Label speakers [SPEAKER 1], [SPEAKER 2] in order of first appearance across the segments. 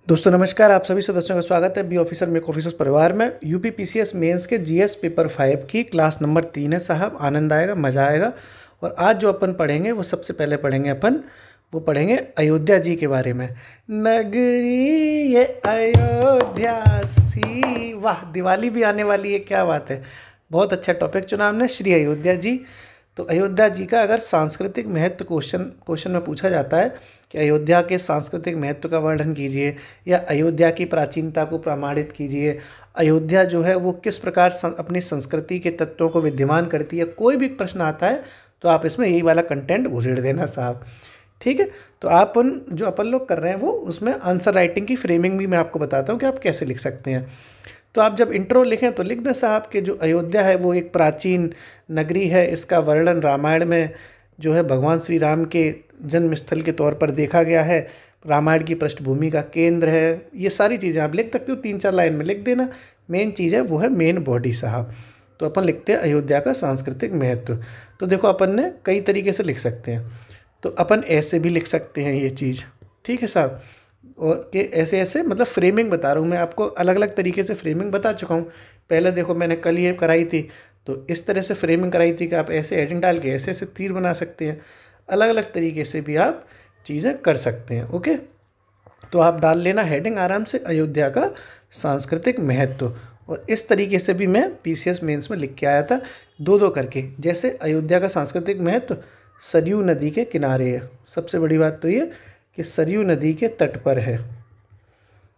[SPEAKER 1] दोस्तों नमस्कार, आप सभी सदस्यों का स्वागत है बी ऑफिसर मेक ऑफिसर्स परिवार में। यूपी पीसीएस मेंस के जीएस पेपर 5 की क्लास नंबर 3 है साहब। आनंद आएगा, मज़ा आएगा। और आज जो अपन पढ़ेंगे वो सबसे पहले पढ़ेंगे वो पढ़ेंगे अयोध्या जी के बारे में। नगरी ये अयोध्या सी, वाह, दिवाली भी आने वाली है, क्या बात है। बहुत अच्छा टॉपिक चुना हमने, श्री अयोध्या जी। तो अयोध्या जी का अगर सांस्कृतिक महत्व क्वेश्चन में पूछा जाता है कि अयोध्या के सांस्कृतिक महत्व का वर्णन कीजिए या अयोध्या की प्राचीनता को प्रमाणित कीजिए, अयोध्या जो है वो किस प्रकार अपनी संस्कृति के तत्वों को विद्यमान करती है, कोई भी प्रश्न आता है तो आप इसमें यही वाला कंटेंट घुसेड़ देना साहब, ठीक है। तो अपन लोग कर रहे हैं वो उसमें आंसर राइटिंग की फ्रेमिंग भी मैं आपको बताता हूँ कि आप कैसे लिख सकते हैं। तो आप जब इंट्रो लिखें तो लिख दें साहब कि जो अयोध्या है वो एक प्राचीन नगरी है। इसका वर्णन रामायण में जो है भगवान श्री राम के जन्म स्थल के तौर पर देखा गया है। रामायण की पृष्ठभूमि का केंद्र है। ये सारी चीज़ें आप लिख सकते हो, 3-4 लाइन में लिख देना। मेन चीज़ है वो है मेन बॉडी साहब। तो अपन लिखते हैं अयोध्या का सांस्कृतिक महत्व। तो देखो अपन ने कई तरीके से लिख सकते हैं। तो अपन ऐसे भी लिख सकते हैं ये चीज़, ठीक है साहब। और कि ऐसे ऐसे मतलब फ्रेमिंग बता रहा हूँ मैं आपको, अलग अलग तरीके से फ्रेमिंग बता चुका हूँ। पहले देखो मैंने कल ये कराई थी, तो इस तरह से फ्रेमिंग कराई थी कि आप ऐसे हेडिंग डाल के ऐसे ऐसे तीर बना सकते हैं। अलग अलग तरीके से भी आप चीज़ें कर सकते हैं, ओके। तो आप डाल लेना हेडिंग आराम से, अयोध्या का सांस्कृतिक महत्व। और इस तरीके से भी मैं पीसीएस मेंस में लिख के आया था, 2-2 करके। जैसे अयोध्या का सांस्कृतिक महत्व सरयू नदी के किनारे है। सबसे बड़ी बात तो ये कि सरयू नदी के तट पर है।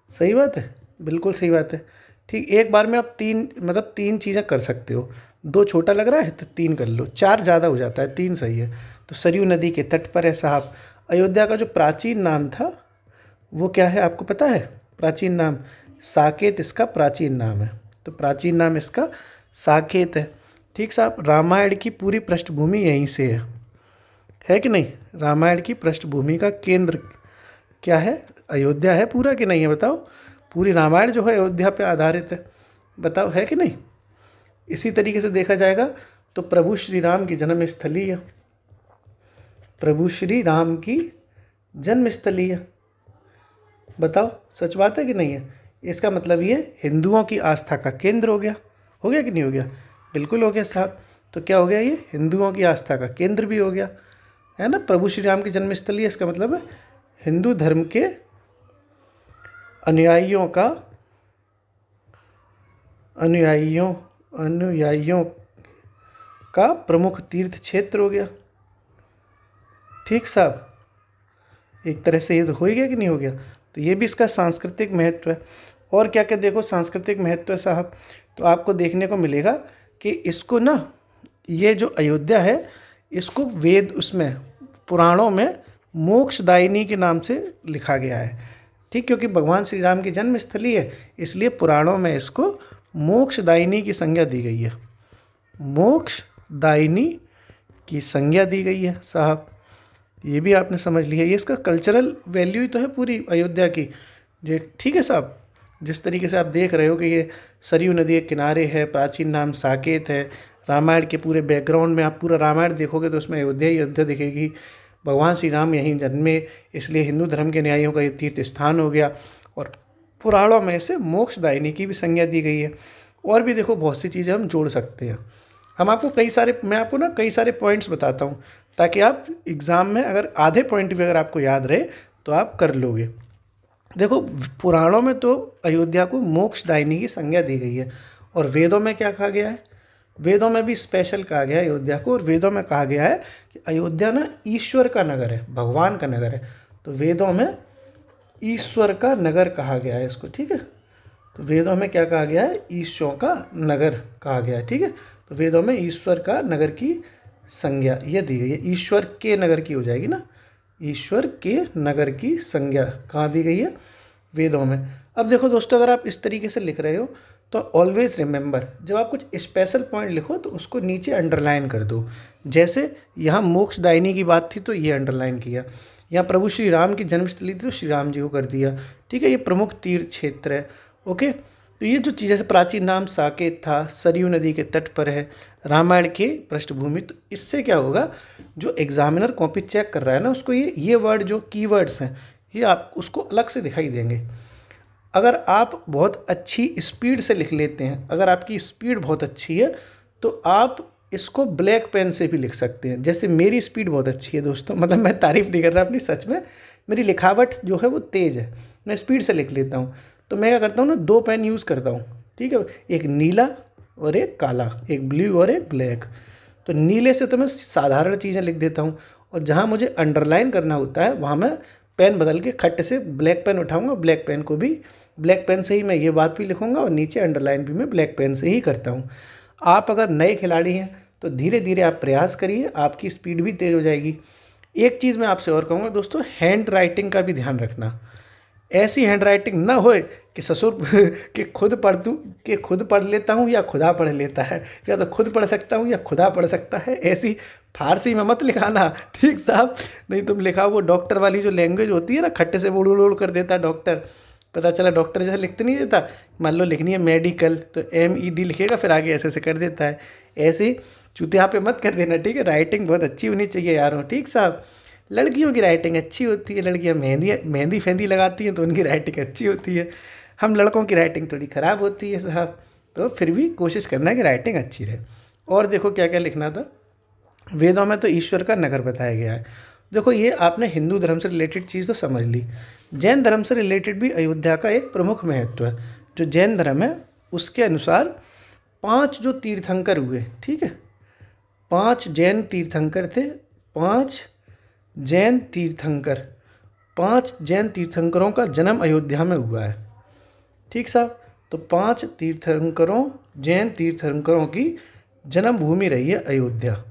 [SPEAKER 1] सही बात है, बिल्कुल सही बात है, ठीक। एक बार में आप 3 चीज़ें कर सकते हो। 2 छोटा लग रहा है तो 3 कर लो, 4 ज़्यादा हो जाता है, 3 सही है। तो सरयू नदी के तट पर है साहब। अयोध्या का जो प्राचीन नाम था वो क्या है आपको पता है? प्राचीन नाम साकेत इसका प्राचीन नाम है। तो प्राचीन नाम इसका साकेत है, ठीक साहब। रामायण की पूरी पृष्ठभूमि यहीं से है कि नहीं? रामायण की पृष्ठभूमि का केंद्र क्या है? अयोध्या है पूरा कि नहीं है बताओ? पूरी रामायण जो है अयोध्या पे आधारित है, बताओ है कि नहीं? इसी तरीके से देखा जाएगा तो प्रभु श्री राम की जन्मस्थली है। प्रभु श्री राम की जन्मस्थली है, बताओ सच बात है कि नहीं है? इसका मतलब ये हिंदुओं की आस्था का केंद्र हो गया कि नहीं हो गया? बिल्कुल हो गया साहब। तो क्या हो गया? ये हिंदुओं की आस्था का केंद्र भी हो गया, है ना। प्रभु श्री राम की जन्मस्थली है, इसका मतलब है हिंदू धर्म के अनुयायियों का प्रमुख तीर्थ क्षेत्र हो गया, ठीक साहब। एक तरह से ये तो हो ही गया कि नहीं हो गया? तो ये भी इसका सांस्कृतिक महत्व है। और क्या क्या देखो सांस्कृतिक महत्व है साहब, तो आपको देखने को मिलेगा कि इसको ना, ये जो अयोध्या है इसको वेद उसमें पुराणों में मोक्षदायिनी के नाम से लिखा गया है, ठीक। क्योंकि भगवान श्री राम की जन्मस्थली है इसलिए पुराणों में इसको मोक्षदायिनी की संज्ञा दी गई है। मोक्षदायिनी की संज्ञा दी गई है साहब। ये भी आपने समझ लिया, ये इसका कल्चरल वैल्यू ही तो है पूरी अयोध्या की, जे ठीक है साहब। जिस तरीके से आप देख रहे हो कि ये सरयू नदी के किनारे है, प्राचीन नाम साकेत है, रामायण के पूरे बैकग्राउंड में आप पूरा रामायण देखोगे तो उसमें अयोध्या ही अयोध्या दिखेगी। भगवान श्री राम यहीं जन्मे इसलिए हिंदू धर्म के न्यायियों का ये तीर्थ स्थान हो गया। और पुराणों में से मोक्षदायिनी की भी संज्ञा दी गई है। और भी देखो बहुत सी चीज़ें हम जोड़ सकते हैं। मैं आपको ना कई सारे पॉइंट्स बताता हूँ ताकि आप एग्ज़ाम में अगर आधे पॉइंट भी अगर आपको याद रहे तो आप कर लोगे। देखो पुराणों में तो अयोध्या को मोक्षदायिनी की संज्ञा दी गई है। और वेदों में क्या कहा गया है? वेदों में भी स्पेशल कहा गया है अयोध्या को। और वेदों में कहा गया है कि अयोध्या ना ईश्वर का नगर है, भगवान का नगर है। तो वेदों में ईश्वर का नगर कहा गया है इसको, ठीक है। तो वेदों में क्या कहा गया है? ईश्वर का नगर कहा गया है, ठीक है। तो वेदों में ईश्वर का नगर की संज्ञा ये दी गई है। ईश्वर के नगर की हो जाएगी ना, ईश्वर के नगर की संज्ञा कहाँ दी गई है? वेदों में। अब देखो दोस्तों, अगर आप इस तरीके से लिख रहे हो तो ऑलवेज रिमेंबर, जब आप कुछ स्पेशल पॉइंट लिखो तो उसको नीचे अंडरलाइन कर दो। जैसे यहाँ मोक्षदायिनी की बात थी तो ये अंडरलाइन किया, यहाँ प्रभु श्री राम की जन्मस्थली थी तो श्री राम जी को कर दिया, ठीक है। ये प्रमुख तीर्थ क्षेत्र है, ओके। तो ये जो चीज़ है, प्राचीन नाम साकेत था, सरयू नदी के तट पर है, रामायण के पृष्ठभूमि। तो इससे क्या होगा, जो एग्जामिनर कॉपी चेक कर रहा है ना उसको ये वर्ड जो कीवर्ड्स हैं ये आप उसको अलग से दिखाई देंगे। अगर आप बहुत अच्छी स्पीड से लिख लेते हैं, अगर आपकी स्पीड बहुत अच्छी है तो आप इसको ब्लैक पेन से भी लिख सकते हैं। जैसे मेरी स्पीड बहुत अच्छी है दोस्तों, मतलब मैं तारीफ़ नहीं कर रहा अपनी, सच में मेरी लिखावट जो है वो तेज़ है, मैं स्पीड से लिख लेता हूँ। तो मैं क्या करता हूँ ना, 2 पेन यूज़ करता हूँ, ठीक है, एक नीला और एक काला, एक ब्लू और एक ब्लैक। तो नीले से तो मैं साधारण चीज़ें लिख देता हूँ, और जहाँ मुझे अंडरलाइन करना होता है वहाँ मैं पेन बदल के खट से ब्लैक पेन उठाऊँगा, ब्लैक पेन को भी ब्लैक पेन से ही मैं ये बात भी लिखूँगा, और नीचे अंडरलाइन भी मैं ब्लैक पेन से ही करता हूँ। आप अगर नए खिलाड़ी हैं तो धीरे धीरे आप प्रयास करिए, आपकी स्पीड भी तेज़ हो जाएगी। एक चीज़ मैं आपसे और कहूँगा दोस्तों, हैंड राइटिंग का भी ध्यान रखना। ऐसी हैंड राइटिंग ना होए कि ससुर कि खुद पढ़ लेता हूँ या खुदा पढ़ लेता है, या तो खुद पढ़ सकता हूँ या खुदा पढ़ सकता है, ऐसी फारसी में मत लिखाना, ठीक साहब। नहीं तुम लिखा वो डॉक्टर वाली जो लैंग्वेज होती है ना, खट्टे से उड़ उड़ कर देता डॉक्टर, पता चला डॉक्टर जैसे लिखते नहीं देता। मान लो लिखनी है मेडिकल तो MED लिखेगा, फिर आगे ऐसे कर देता है। ऐसे चूतिया पे मत कर देना, ठीक है। राइटिंग बहुत अच्छी होनी चाहिए यारों, ठीक साहब। लड़कियों की राइटिंग अच्छी होती है, लड़कियां मेहंदी फेंदी लगाती हैं तो उनकी राइटिंग अच्छी होती है। हम लड़कों की राइटिंग थोड़ी ख़राब होती है साहब, तो फिर भी कोशिश करना है कि राइटिंग अच्छी रहे। और देखो क्या क्या लिखना था, वेदों में तो ईश्वर का नगर बताया गया है। देखो ये आपने हिंदू धर्म से रिलेटेड चीज़ तो समझ ली, जैन धर्म से रिलेटेड भी अयोध्या का एक प्रमुख महत्व है। जो जैन धर्म है उसके अनुसार 5 जो तीर्थंकर हुए, ठीक है, 5 जैन तीर्थंकर थे, 5 जैन तीर्थंकर, 5 जैन तीर्थंकरों का जन्म अयोध्या में हुआ है, ठीक साहब। तो 5 तीर्थंकरों, जैन तीर्थंकरों की जन्मभूमि रही है अयोध्या।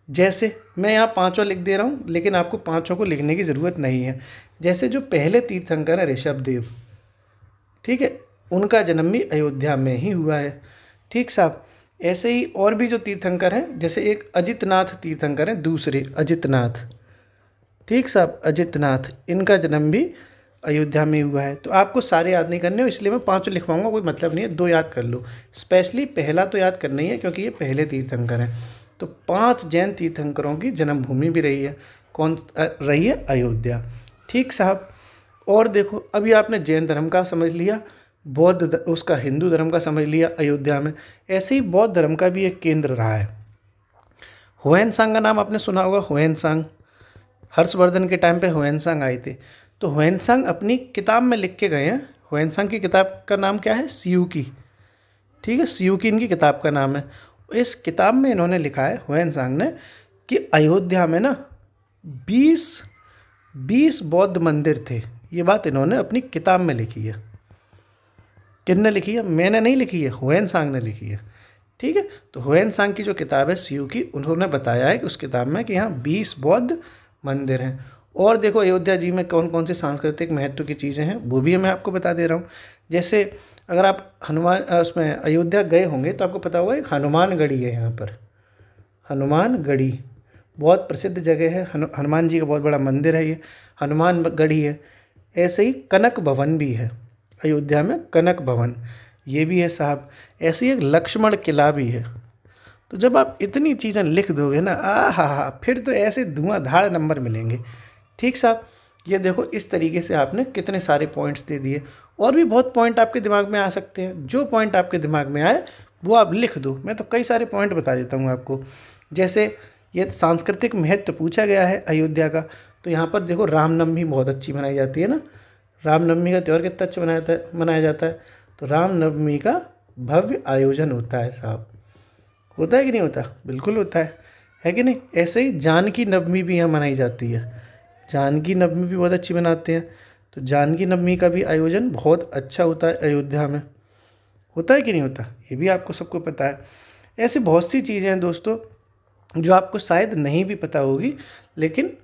[SPEAKER 1] जैसे मैं यहाँ 5वां लिख दे रहा हूँ, लेकिन आपको 5 को लिखने की ज़रूरत नहीं है। जैसे जो पहले तीर्थंकर है ऋषभदेव, ठीक है, उनका जन्म भी अयोध्या में ही हुआ है, ठीक साहब। ऐसे ही और भी जो तीर्थंकर हैं, जैसे एक अजितनाथ तीर्थंकर हैं, दूसरे अजितनाथ, ठीक साहब, अजितनाथ, इनका जन्म भी अयोध्या में हुआ है। तो आपको सारे याद नहीं करने, इसलिए मैं 5 लिखवाऊंगा, कोई मतलब नहीं है, 2 याद कर लो। स्पेशली पहला तो याद करना ही है क्योंकि ये पहले तीर्थंकर हैं। तो 5 जैन तीर्थंकरों की जन्मभूमि भी रही है, कौन रही है, अयोध्या, ठीक साहब। और देखो अभी आपने जैन धर्म का समझ लिया, उसका हिंदू धर्म का समझ लिया अयोध्या में। ऐसे ही बौद्ध धर्म का भी एक केंद्र रहा है। हुएनसांग का नाम आपने सुना होगा, हुएनसांग, हर्षवर्धन के टाइम पे हुएनसांग आए थे। तो हुएनसांग अपनी किताब में लिख के गए हैं। हुएनसांग की किताब का नाम क्या है, सियूकी, ठीक है, सियूकी इनकी किताब का नाम है। इस किताब में इन्होंने लिखा है, हुएनसांग ने, कि अयोध्या में ना 20 बौद्ध मंदिर थे। ये बात इन्होंने अपनी किताब में लिखी है। किसने लिखी है, मैंने नहीं लिखी है, हुएनसांग ने लिखी है, ठीक है। तो हुएनसांग की जो किताब है सियूकी, उन्होंने बताया है कि उस किताब में कि यहाँ 20 बौद्ध मंदिर हैं। और देखो अयोध्या जी में कौन कौन से सांस्कृतिक महत्व की चीज़ें हैं वो भी मैं आपको बता दे रहा हूँ। जैसे अगर आप उसमें अयोध्या गए होंगे तो आपको पता होगा एक हनुमान गढ़ी है यहाँ पर, हनुमान गढ़ी बहुत प्रसिद्ध जगह है, हनुमान जी का बहुत बड़ा मंदिर है ये, हनुमान गढ़ी है। ऐसे ही कनक भवन भी है अयोध्या में, कनक भवन ये भी है साहब। ऐसे ही एक लक्ष्मण किला भी है। तो जब आप इतनी चीज़ें लिख दोगे ना, हा, फिर तो ऐसे धुआंधार नंबर मिलेंगे, ठीक साहब। ये देखो इस तरीके से आपने कितने सारे पॉइंट्स दे दिए। और भी बहुत पॉइंट आपके दिमाग में आ सकते हैं, जो पॉइंट आपके दिमाग में आए वो आप लिख दो। मैं तो कई सारे पॉइंट बता देता हूँ आपको। जैसे ये सांस्कृतिक महत्व पूछा गया है अयोध्या का, तो यहाँ पर देखो रामनवमी बहुत अच्छी मनाई जाती है ना। रामनवमी का त्यौहार कितना अच्छा मनाया जाता है। तो रामनवमी का भव्य आयोजन होता है साहब, होता है कि नहीं होता, बिल्कुल होता है कि नहीं। ऐसे ही जानकी नवमी भी यहाँ मनाई जाती है, जानकी नवमी भी बहुत अच्छी मनाते हैं। तो जानकी नवमी का भी आयोजन बहुत अच्छा होता है अयोध्या में, होता है कि नहीं होता, ये भी आपको सबको पता है। ऐसे बहुत सी चीज़ें हैं दोस्तों जो आपको शायद नहीं भी पता होगी, लेकिन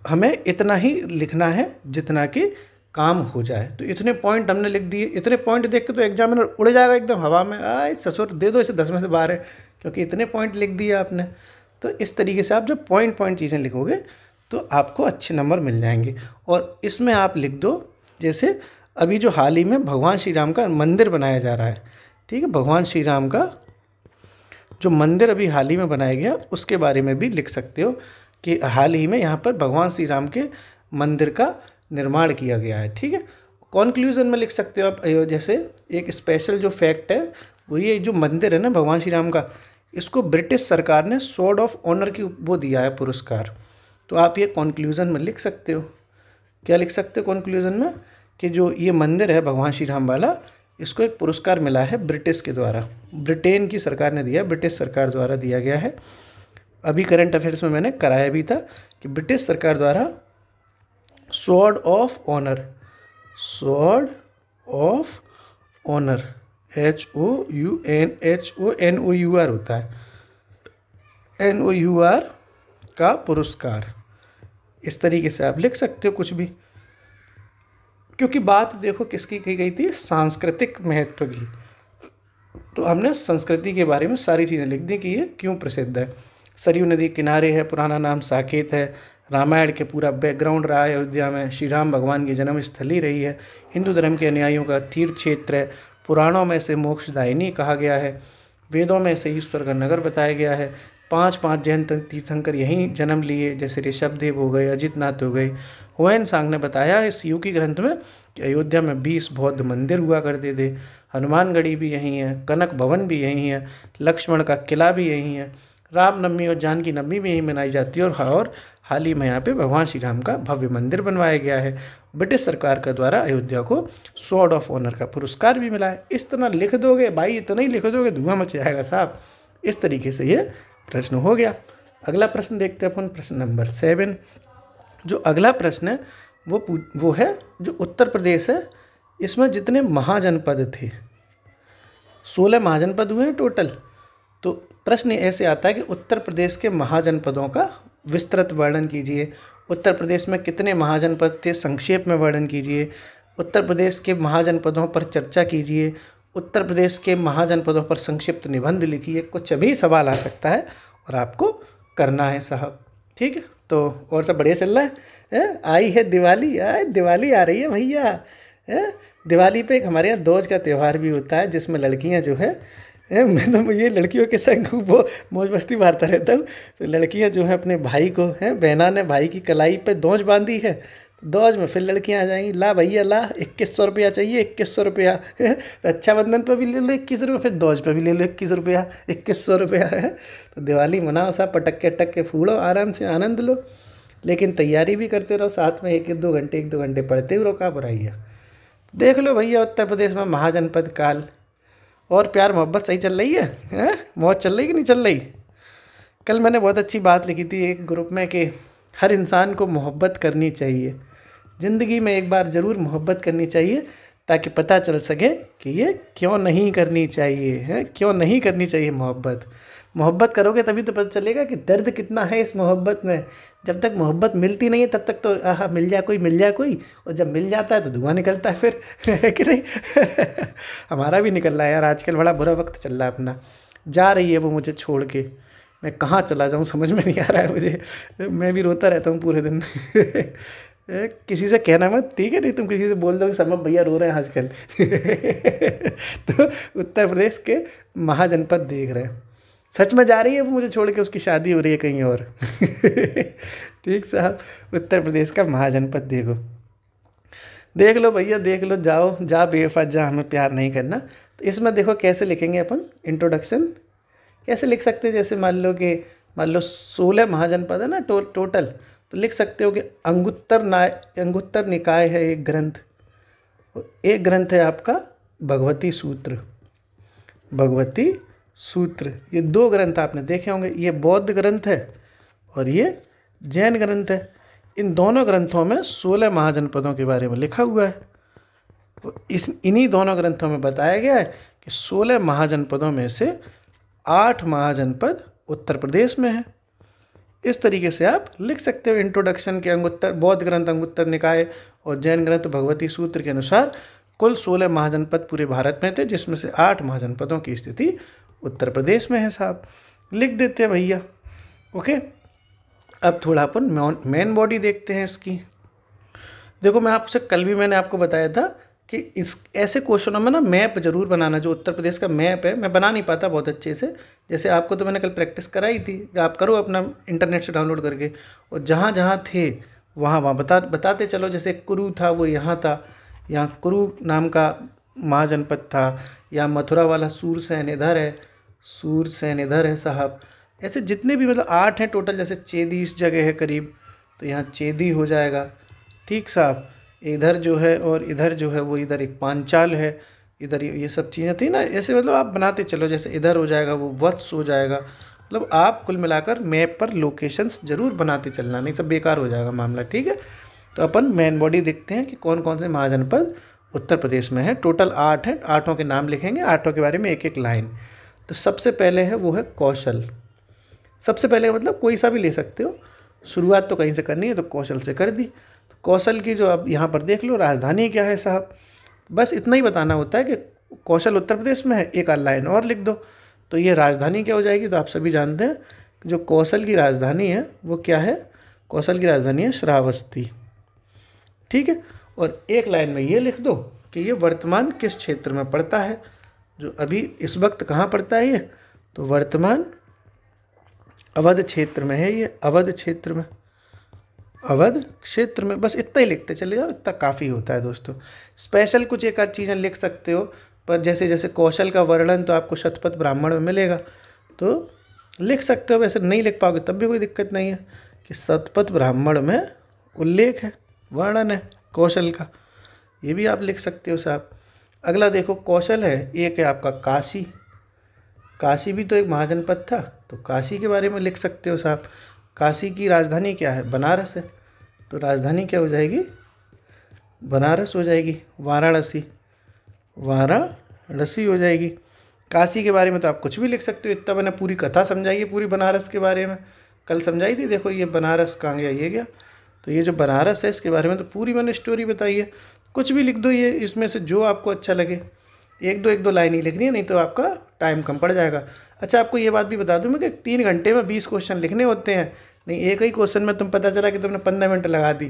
[SPEAKER 1] हमें इतना ही लिखना है जितना कि काम हो जाए। तो इतने पॉइंट हमने लिख दिए, इतने पॉइंट देख के तो एग्जामिनर उड़ जाएगा एकदम हवा में, आए ससुर दे दो इसे 10 में से 12, क्योंकि इतने पॉइंट लिख दिए आपने। तो इस तरीके से आप जब पॉइंट चीज़ें लिखोगे तो आपको अच्छे नंबर मिल जाएंगे। और इसमें आप लिख दो, जैसे अभी जो हाल ही में भगवान श्री राम का मंदिर बनाया जा रहा है, ठीक है, भगवान श्री राम का जो मंदिर अभी हाल ही में बनाया गया उसके बारे में भी लिख सकते हो कि हाल ही में यहाँ पर भगवान श्री राम के मंदिर का निर्माण किया गया है, ठीक है। कॉन्क्लूज़न में लिख सकते हो आप। जैसे एक स्पेशल जो फैक्ट है वो ये जो मंदिर है ना भगवान श्री राम का, इसको ब्रिटिश सरकार ने स्वॉर्ड ऑफ ऑनर की वो दिया है पुरस्कार। तो आप ये कॉन्क्लूज़न में लिख सकते हो। क्या लिख सकते हो कॉन्क्लूज़न में? कि जो ये मंदिर है भगवान श्री राम वाला, इसको एक पुरस्कार मिला है ब्रिटिश के द्वारा, ब्रिटेन की सरकार ने दिया, ब्रिटिश सरकार द्वारा दिया गया है। अभी करंट अफेयर्स में मैंने कराया भी था कि ब्रिटिश सरकार द्वारा sword of honour, sword of honour, HOUNHONOUR होता है, NOUR का पुरस्कार। इस तरीके से आप लिख सकते हो कुछ भी, क्योंकि बात देखो किसकी की गई थी, सांस्कृतिक महत्व की। तो हमने संस्कृति के बारे में सारी चीज़ें लिख दी कि ये क्यों प्रसिद्ध है। सरयू नदी किनारे है, पुराना नाम साकेत है, रामायण के पूरा बैकग्राउंड रहा है अयोध्या में, श्री राम भगवान की जन्मस्थली रही है, हिंदू धर्म के अनुयायियों का तीर्थ क्षेत्र है, पुराणों में से मोक्षदायिनी कहा गया है, वेदों में से ईश्वर का नगर बताया गया है, 5 जैन तीर्थंकर यहीं जन्म लिए, जैसे ऋषभदेव हो गए, अजितनाथ हो गए। हुएन सांग ने बताया इस युगी ग्रंथ में कि अयोध्या में 20 बौद्ध मंदिर हुआ करते थे, हनुमानगढ़ी भी यहीं है, कनक भवन भी यहीं है, लक्ष्मण का किला भी यहीं है, रामनवमी और जानकी नवमी भी यहीं मनाई जाती है, और हाल ही में यहाँ पे भगवान श्री राम का भव्य मंदिर बनवाया गया है। ब्रिटिश सरकार के द्वारा अयोध्या को स्वॉर्ड ऑफ ऑनर का पुरस्कार भी मिला है। इस तरह लिख दोगे भाई, इतना ही लिख दोगे धुआं मच जाएगा साहब। इस तरीके से ये प्रश्न हो गया। अगला प्रश्न देखते हैं अपन, प्रश्न नंबर 7। जो अगला प्रश्न है वो है जो उत्तर प्रदेश है, इसमें जितने महाजनपद थे, 16 महाजनपद हुए हैं टोटल। तो प्रश्न ऐसे आता है कि उत्तर प्रदेश के महाजनपदों का विस्तृत वर्णन कीजिए। उत्तर प्रदेश में कितने महाजनपद थे, संक्षेप में वर्णन कीजिए। उत्तर प्रदेश के महाजनपदों पर चर्चा कीजिए। उत्तर प्रदेश के महाजनपदों पर संक्षिप्त निबंध लिखिए। कुछ भी सवाल आ सकता है और आपको करना है साहब, ठीक है। तो और सब बढ़िया चल रहा है? आई है दिवाली, दिवाली आ रही है भैया। दिवाली पे एक हमारे यहाँ दोज का त्यौहार भी होता है, जिसमें लड़कियाँ जो है, मैं तो ये लड़कियों के संग वो मौज मस्ती मारता रहता हूँ। तो लड़कियाँ जो है अपने भाई को, बहना ने भाई की कलाई पे दोज बांधी है, तो दोज में फिर लड़कियाँ आ जाएंगी, ला भैया ला 2100 रुपया चाहिए, 2100 रुपया। रक्षाबंधन पर भी ले लो 21 रुपये, फिर दोज पर भी ले लो 21 रुपया, 2100 रुपया है। तो दिवाली मनाओ साहब, पटक्के टक्के फूड़ो, आराम से आनंद लो, लेकिन तैयारी भी करते रहो साथ में, 1-2 घंटे पढ़ते ही रहो, का बुराई है। देख लो भैया उत्तर प्रदेश में महाजनपद काल। और प्यार मोहब्बत सही चल रही है? मौज चल रही कि नहीं चल रही? कल मैंने बहुत अच्छी बात लिखी थी एक ग्रुप में कि हर इंसान को मोहब्बत करनी चाहिए, ज़िंदगी में एक बार ज़रूर मोहब्बत करनी चाहिए, ताकि पता चल सके कि ये क्यों नहीं करनी चाहिए, क्यों नहीं करनी चाहिए मोहब्बत करोगे तभी तो पता चलेगा कि दर्द कितना है इस मोहब्बत में। जब तक मोहब्बत मिलती नहीं है तब तक तो मिल जाए कोई, और जब मिल जाता है तो धुआं निकलता है फिर, है कि नहीं? हमारा भी निकल रहा है यार, आजकल बड़ा बुरा वक्त चल रहा है अपना। जा रही है वो मुझे छोड़ के, मैं कहाँ चला जाऊँ समझ में नहीं आ रहा है मुझे, मैं भी रोता रहता हूँ पूरे दिन। किसी से कहना मत, ठीक है? नहीं तुम किसी से बोल दो कि सब भैया रो रहे हैं आजकल। तो उत्तर प्रदेश के महाजनपद देख रहे हैं, सच में जा रही है वो मुझे छोड़ के, उसकी शादी हो रही है कहीं और। ठीक साहब, उत्तर प्रदेश का महाजनपद देखो, देख लो भैया, देख लो, जाओ जा बेवफा जा, हमें प्यार नहीं करना। तो इसमें देखो कैसे लिखेंगे अपन, इंट्रोडक्शन कैसे लिख सकते हैं। जैसे मान लो 16 महाजनपद है ना टोटल, तो लिख सकते हो कि अंगुत्तर निकाय है एक ग्रंथ है आपका भगवती सूत्र। ये 2 ग्रंथ आपने देखे होंगे, ये बौद्ध ग्रंथ है और ये जैन ग्रंथ है। इन दोनों ग्रंथों में 16 महाजनपदों के बारे में लिखा हुआ है। तो इन्हीं दोनों ग्रंथों में बताया गया है कि 16 महाजनपदों में से 8 महाजनपद उत्तर प्रदेश में है। इस तरीके से आप लिख सकते हो इंट्रोडक्शन के बौद्ध ग्रंथ अंगुत्तर निकाय और जैन ग्रंथ भगवती सूत्र के अनुसार कुल 16 महाजनपद पूरे भारत में थे, जिसमें से 8 महाजनपदों की स्थिति उत्तर प्रदेश में है साहब। लिख देते हैं भैया, ओके। अब थोड़ा अपन मेन बॉडी देखते हैं इसकी। देखो मैंने आपको बताया था कि इस ऐसे क्वेश्चनों में ना मैप जरूर बनाना, जो उत्तर प्रदेश का मैप है मैं बना नहीं पाता बहुत अच्छे से, जैसे आपको तो मैंने कल प्रैक्टिस कराई थी, आप करो अपना इंटरनेट से डाउनलोड करके, और जहाँ जहाँ थे वहाँ बताते चलो। जैसे कुरु था वो यहाँ था, यहाँ कुरु नाम का महाजनपद था। यहाँ मथुरा वाला सूरसेन इधर है, सूरसेन इधर है साहब। ऐसे जितने भी मतलब 8 हैं टोटल, जैसे चेदी इस जगह है करीब, तो यहाँ चेदी हो जाएगा। ठीक साहब, इधर जो है और इधर जो है वो इधर एक पांचाल है, इधर ये सब चीज़ें थी ना। ऐसे मतलब आप बनाते चलो, जैसे इधर हो जाएगा वो वत्स हो जाएगा। मतलब आप कुल मिलाकर मैप पर लोकेशंस जरूर बनाते चलना, नहीं सब बेकार हो जाएगा मामला। ठीक है, तो अपन मेन बॉडी देखते हैं कि कौन कौन से महाजनपद उत्तर प्रदेश में है। टोटल 8 हैं, 8 के नाम लिखेंगे, 8 के बारे में एक एक लाइन। तो सबसे पहले है वो है कौशल। सबसे पहले मतलब कोई सा भी ले सकते हो, शुरुआत तो कहीं से करनी है तो कौशल से कर दी। तो कौशल की जो अब यहाँ पर देख लो, राजधानी क्या है साहब, बस इतना ही बताना होता है कि कौशल उत्तर प्रदेश में है, एक लाइन और लिख दो। तो ये राजधानी क्या हो जाएगी, तो आप सभी जानते हैं जो कौशल की राजधानी है वो क्या है, कौशल की राजधानी है श्रावस्ती। ठीक है, और एक लाइन में ये लिख दो कि ये वर्तमान किस क्षेत्र में पड़ता है, जो अभी इस वक्त कहाँ पड़ता है ये, तो वर्तमान अवध क्षेत्र में है ये, अवध क्षेत्र में, अवध क्षेत्र में। बस इतना ही लिखते चले जाओ, इतना काफ़ी होता है दोस्तों। स्पेशल कुछ एक आध चीज़ें लिख सकते हो, पर जैसे जैसे कौशल का वर्णन तो आपको शतपथ ब्राह्मण में मिलेगा, तो लिख सकते हो। वैसे नहीं लिख पाओगे तब भी कोई दिक्कत नहीं है कि शतपथ ब्राह्मण में उल्लेख है, वर्णन है कौशल का, ये भी आप लिख सकते हो साहब। अगला देखो कौशल है, एक है आपका काशी। काशी भी तो एक महाजनपद था, तो काशी के बारे में लिख सकते हो साहब। काशी की राजधानी क्या है, बनारस है, तो राजधानी क्या हो जाएगी, बनारस हो जाएगी। वाराणसी, वाराणसी हो जाएगी। काशी के बारे में तो आप कुछ भी लिख सकते हो, इतना मैंने पूरी कथा समझाई है पूरी बनारस के बारे में, कल समझाई थी। देखो ये बनारस कहाँ गया, ये गया। तो ये जो बनारस है इसके बारे में तो पूरी मैंने स्टोरी बताई है। कुछ भी लिख दो ये इसमें से जो आपको अच्छा लगे, एक दो लाइन ही लिखनी है, नहीं तो आपका टाइम कम पड़ जाएगा। अच्छा, आपको ये बात भी बता दूं मैं कि 3 घंटे में 20 क्वेश्चन लिखने होते हैं, नहीं एक ही क्वेश्चन में तुम पता चला कि तुमने 15 मिनट लगा दी,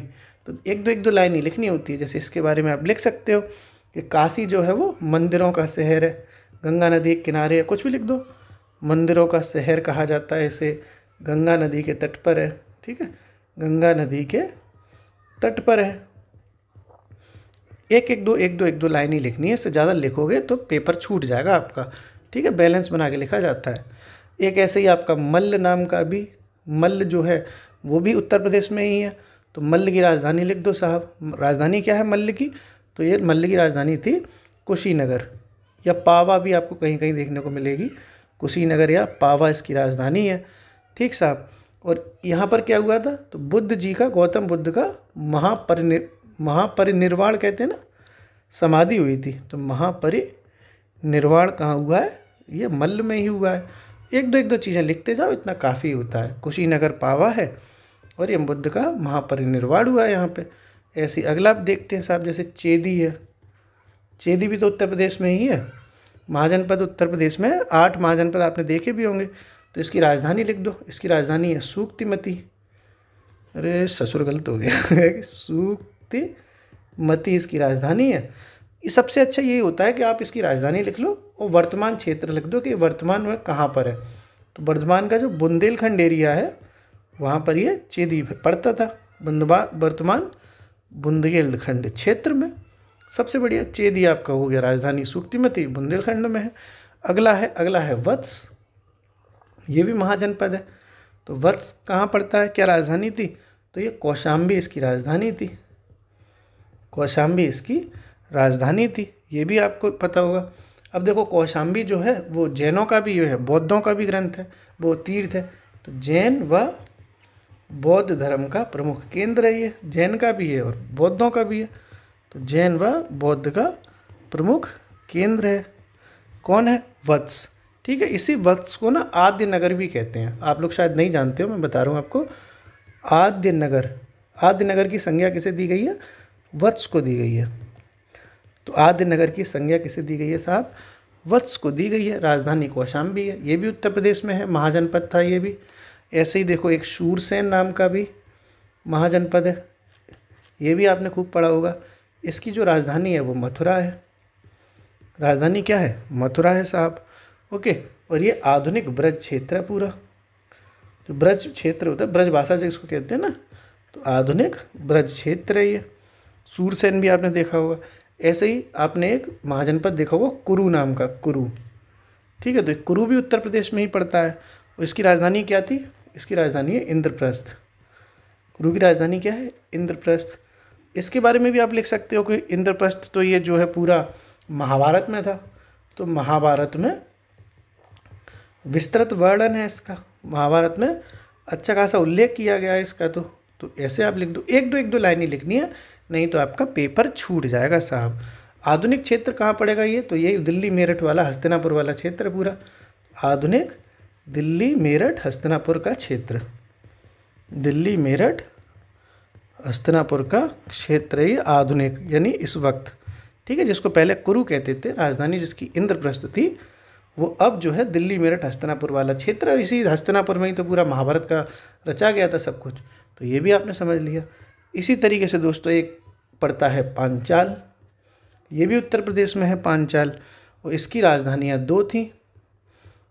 [SPEAKER 1] तो एक दो लाइन ही लिखनी होती है। जैसे इसके बारे में आप लिख सकते हो कि काशी जो है वो मंदिरों का शहर है, गंगा नदी के किनारे है, कुछ भी लिख दो। मंदिरों का शहर कहा जाता है इसे, गंगा नदी के तट पर है। ठीक है, गंगा नदी के तट पर है। एक दो लाइन ही लिखनी है, इससे ज़्यादा लिखोगे तो पेपर छूट जाएगा आपका। ठीक है, बैलेंस बना के लिखा जाता है। एक ऐसे ही आपका मल्ल नाम का भी, मल्ल जो है वो भी उत्तर प्रदेश में ही है, तो मल्ल की राजधानी लिख दो साहब। राजधानी क्या है मल्ल की, तो ये मल्ल की राजधानी थी कुशीनगर, या पावा भी आपको कहीं कहीं देखने को मिलेगी। कुशीनगर या पावा इसकी राजधानी है। ठीक साहब, और यहाँ पर क्या हुआ था, तो बुद्ध जी का, गौतम बुद्ध का महापरिनिर्वाण कहते हैं ना, समाधि हुई थी। तो महापरिनिर्वाण कहाँ हुआ है, ये मल्ल में ही हुआ है। एक दो चीज़ें लिखते जाओ, इतना काफ़ी होता है। कुशीनगर पावा है और ये बुद्ध का महापरिनिर्वाण हुआ है यहाँ पे। ऐसे अगला आप देखते हैं साहब, जैसे चेदी है। चेदी भी तो उत्तर प्रदेश में ही है, महाजनपद उत्तर प्रदेश में है। 8 महाजनपद आपने देखे भी होंगे। तो इसकी राजधानी लिख दो, इसकी राजधानी है सूक्तिमती। अरे ससुर गलत हो गया सूक्तिमती इसकी राजधानी है। ये सबसे अच्छा ये होता है कि आप इसकी राजधानी लिख लो और वर्तमान क्षेत्र लिख दो कि वर्तमान में कहाँ पर है। तो वर्तमान का जो बुंदेलखंड एरिया है वहाँ पर ये चेदी पड़ता था, वर्तमान बुंदेलखंड क्षेत्र में। सबसे बढ़िया चेदी आपका हो गया, राजधानी सूक्तिमती बुंदेलखंड में है। अगला है वत्स, ये भी महाजनपद है। तो वत्स कहाँ पड़ता है, क्या राजधानी थी, तो ये कौशाम्बी इसकी राजधानी थी। कौशाम्बी इसकी राजधानी थी, ये भी आपको पता होगा। अब देखो कौशाम्बी जो है वो जैनों का भी है, बौद्धों का भी ग्रंथ है, वो तीर्थ है। तो जैन व बौद्ध धर्म का प्रमुख केंद्र है ये, जैन का भी है और बौद्धों का भी है। तो जैन व बौद्ध का प्रमुख केंद्र है। कौन है, वत्स। ठीक है, इसी वत्स को ना आद्य नगर भी कहते हैं। आप लोग शायद नहीं जानते हो, मैं बता रहा हूँ आपको। आद्य नगर की संज्ञा किसे दी गई है, वत्स को दी गई है। तो आद्य नगर की संज्ञा किसे दी गई है साहब, वत्स को दी गई है। राजधानी कौशाम्बी है, ये भी उत्तर प्रदेश में है, महाजनपद था ये भी। ऐसे ही देखो एक शूरसेन नाम का भी महाजनपद है, ये भी आपने खूब पढ़ा होगा। इसकी जो राजधानी है वो मथुरा है। राजधानी क्या है, मथुरा है साहब। ओके, और ये आधुनिक ब्रज क्षेत्र है पूरा। जो ब्रज क्षेत्र होता है, ब्रज भाषा से इसको कहते हैं ना, तो आधुनिक ब्रज क्षेत्र है ये। सूरसेन भी आपने देखा होगा। ऐसे ही आपने एक महाजनपद देखा होगा कुरु नाम का, कुरु, ठीक है। तो कुरु भी उत्तर प्रदेश में ही पड़ता है। और इसकी राजधानी क्या थी? इसकी राजधानी है इंद्रप्रस्थ। कुरु की राजधानी क्या है? इंद्रप्रस्थ। इसके बारे में भी आप लिख सकते हो कि इंद्रप्रस्थ तो ये जो है पूरा महाभारत में था, तो महाभारत में विस्तृत वर्णन है इसका, महाभारत में अच्छा खासा उल्लेख किया गया है इसका। तो ऐसे आप लिख दो, एक दो लाइनें लिखनी है, नहीं तो आपका पेपर छूट जाएगा साहब। आधुनिक क्षेत्र कहाँ पड़ेगा ये? तो ये दिल्ली मेरठ वाला, हस्तिनापुर वाला क्षेत्र पूरा। आधुनिक दिल्ली मेरठ हस्तिनापुर का क्षेत्र, दिल्ली मेरठ हस्तिनापुर का क्षेत्र ये आधुनिक यानी इस वक्त, ठीक है। जिसको पहले कुरु कहते थे, राजधानी जिसकी इंद्रप्रस्थ थी, वो अब जो है दिल्ली मेरठ हस्तिनापुर वाला क्षेत्र। इसी हस्तिनापुर में ही तो पूरा महाभारत का रचा गया था सब कुछ, तो ये भी आपने समझ लिया। इसी तरीके से दोस्तों एक पड़ता है पांचाल, ये भी उत्तर प्रदेश में है पांचाल, और इसकी राजधानियाँ 2 थीं,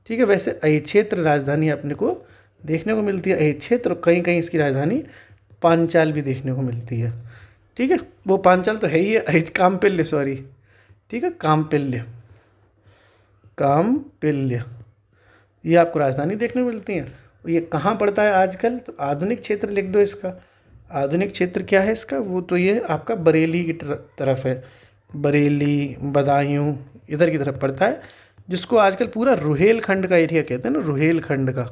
[SPEAKER 1] ठीक है। वैसे अहि क्षेत्र राजधानी अपने को देखने को मिलती है, अहि क्षेत्र, और कहीं कहीं इसकी राजधानी पांचाल भी देखने को मिलती है, ठीक है। वो पांचाल तो है ही है, कामपिल्य, सॉरी, ठीक है, कामपिल्य, कामपिल्य, ये आपको राजधानी देखने को मिलती हैं। ये कहाँ पड़ता है आजकल? तो आधुनिक क्षेत्र लिख दो इसका। आधुनिक क्षेत्र क्या है इसका? वो तो ये आपका बरेली की तरफ है, बरेली, बदायूं, इधर की तरफ पड़ता है, जिसको आजकल पूरा रुहेलखंड का एरिया कहते हैं ना, रुहेलखंड का,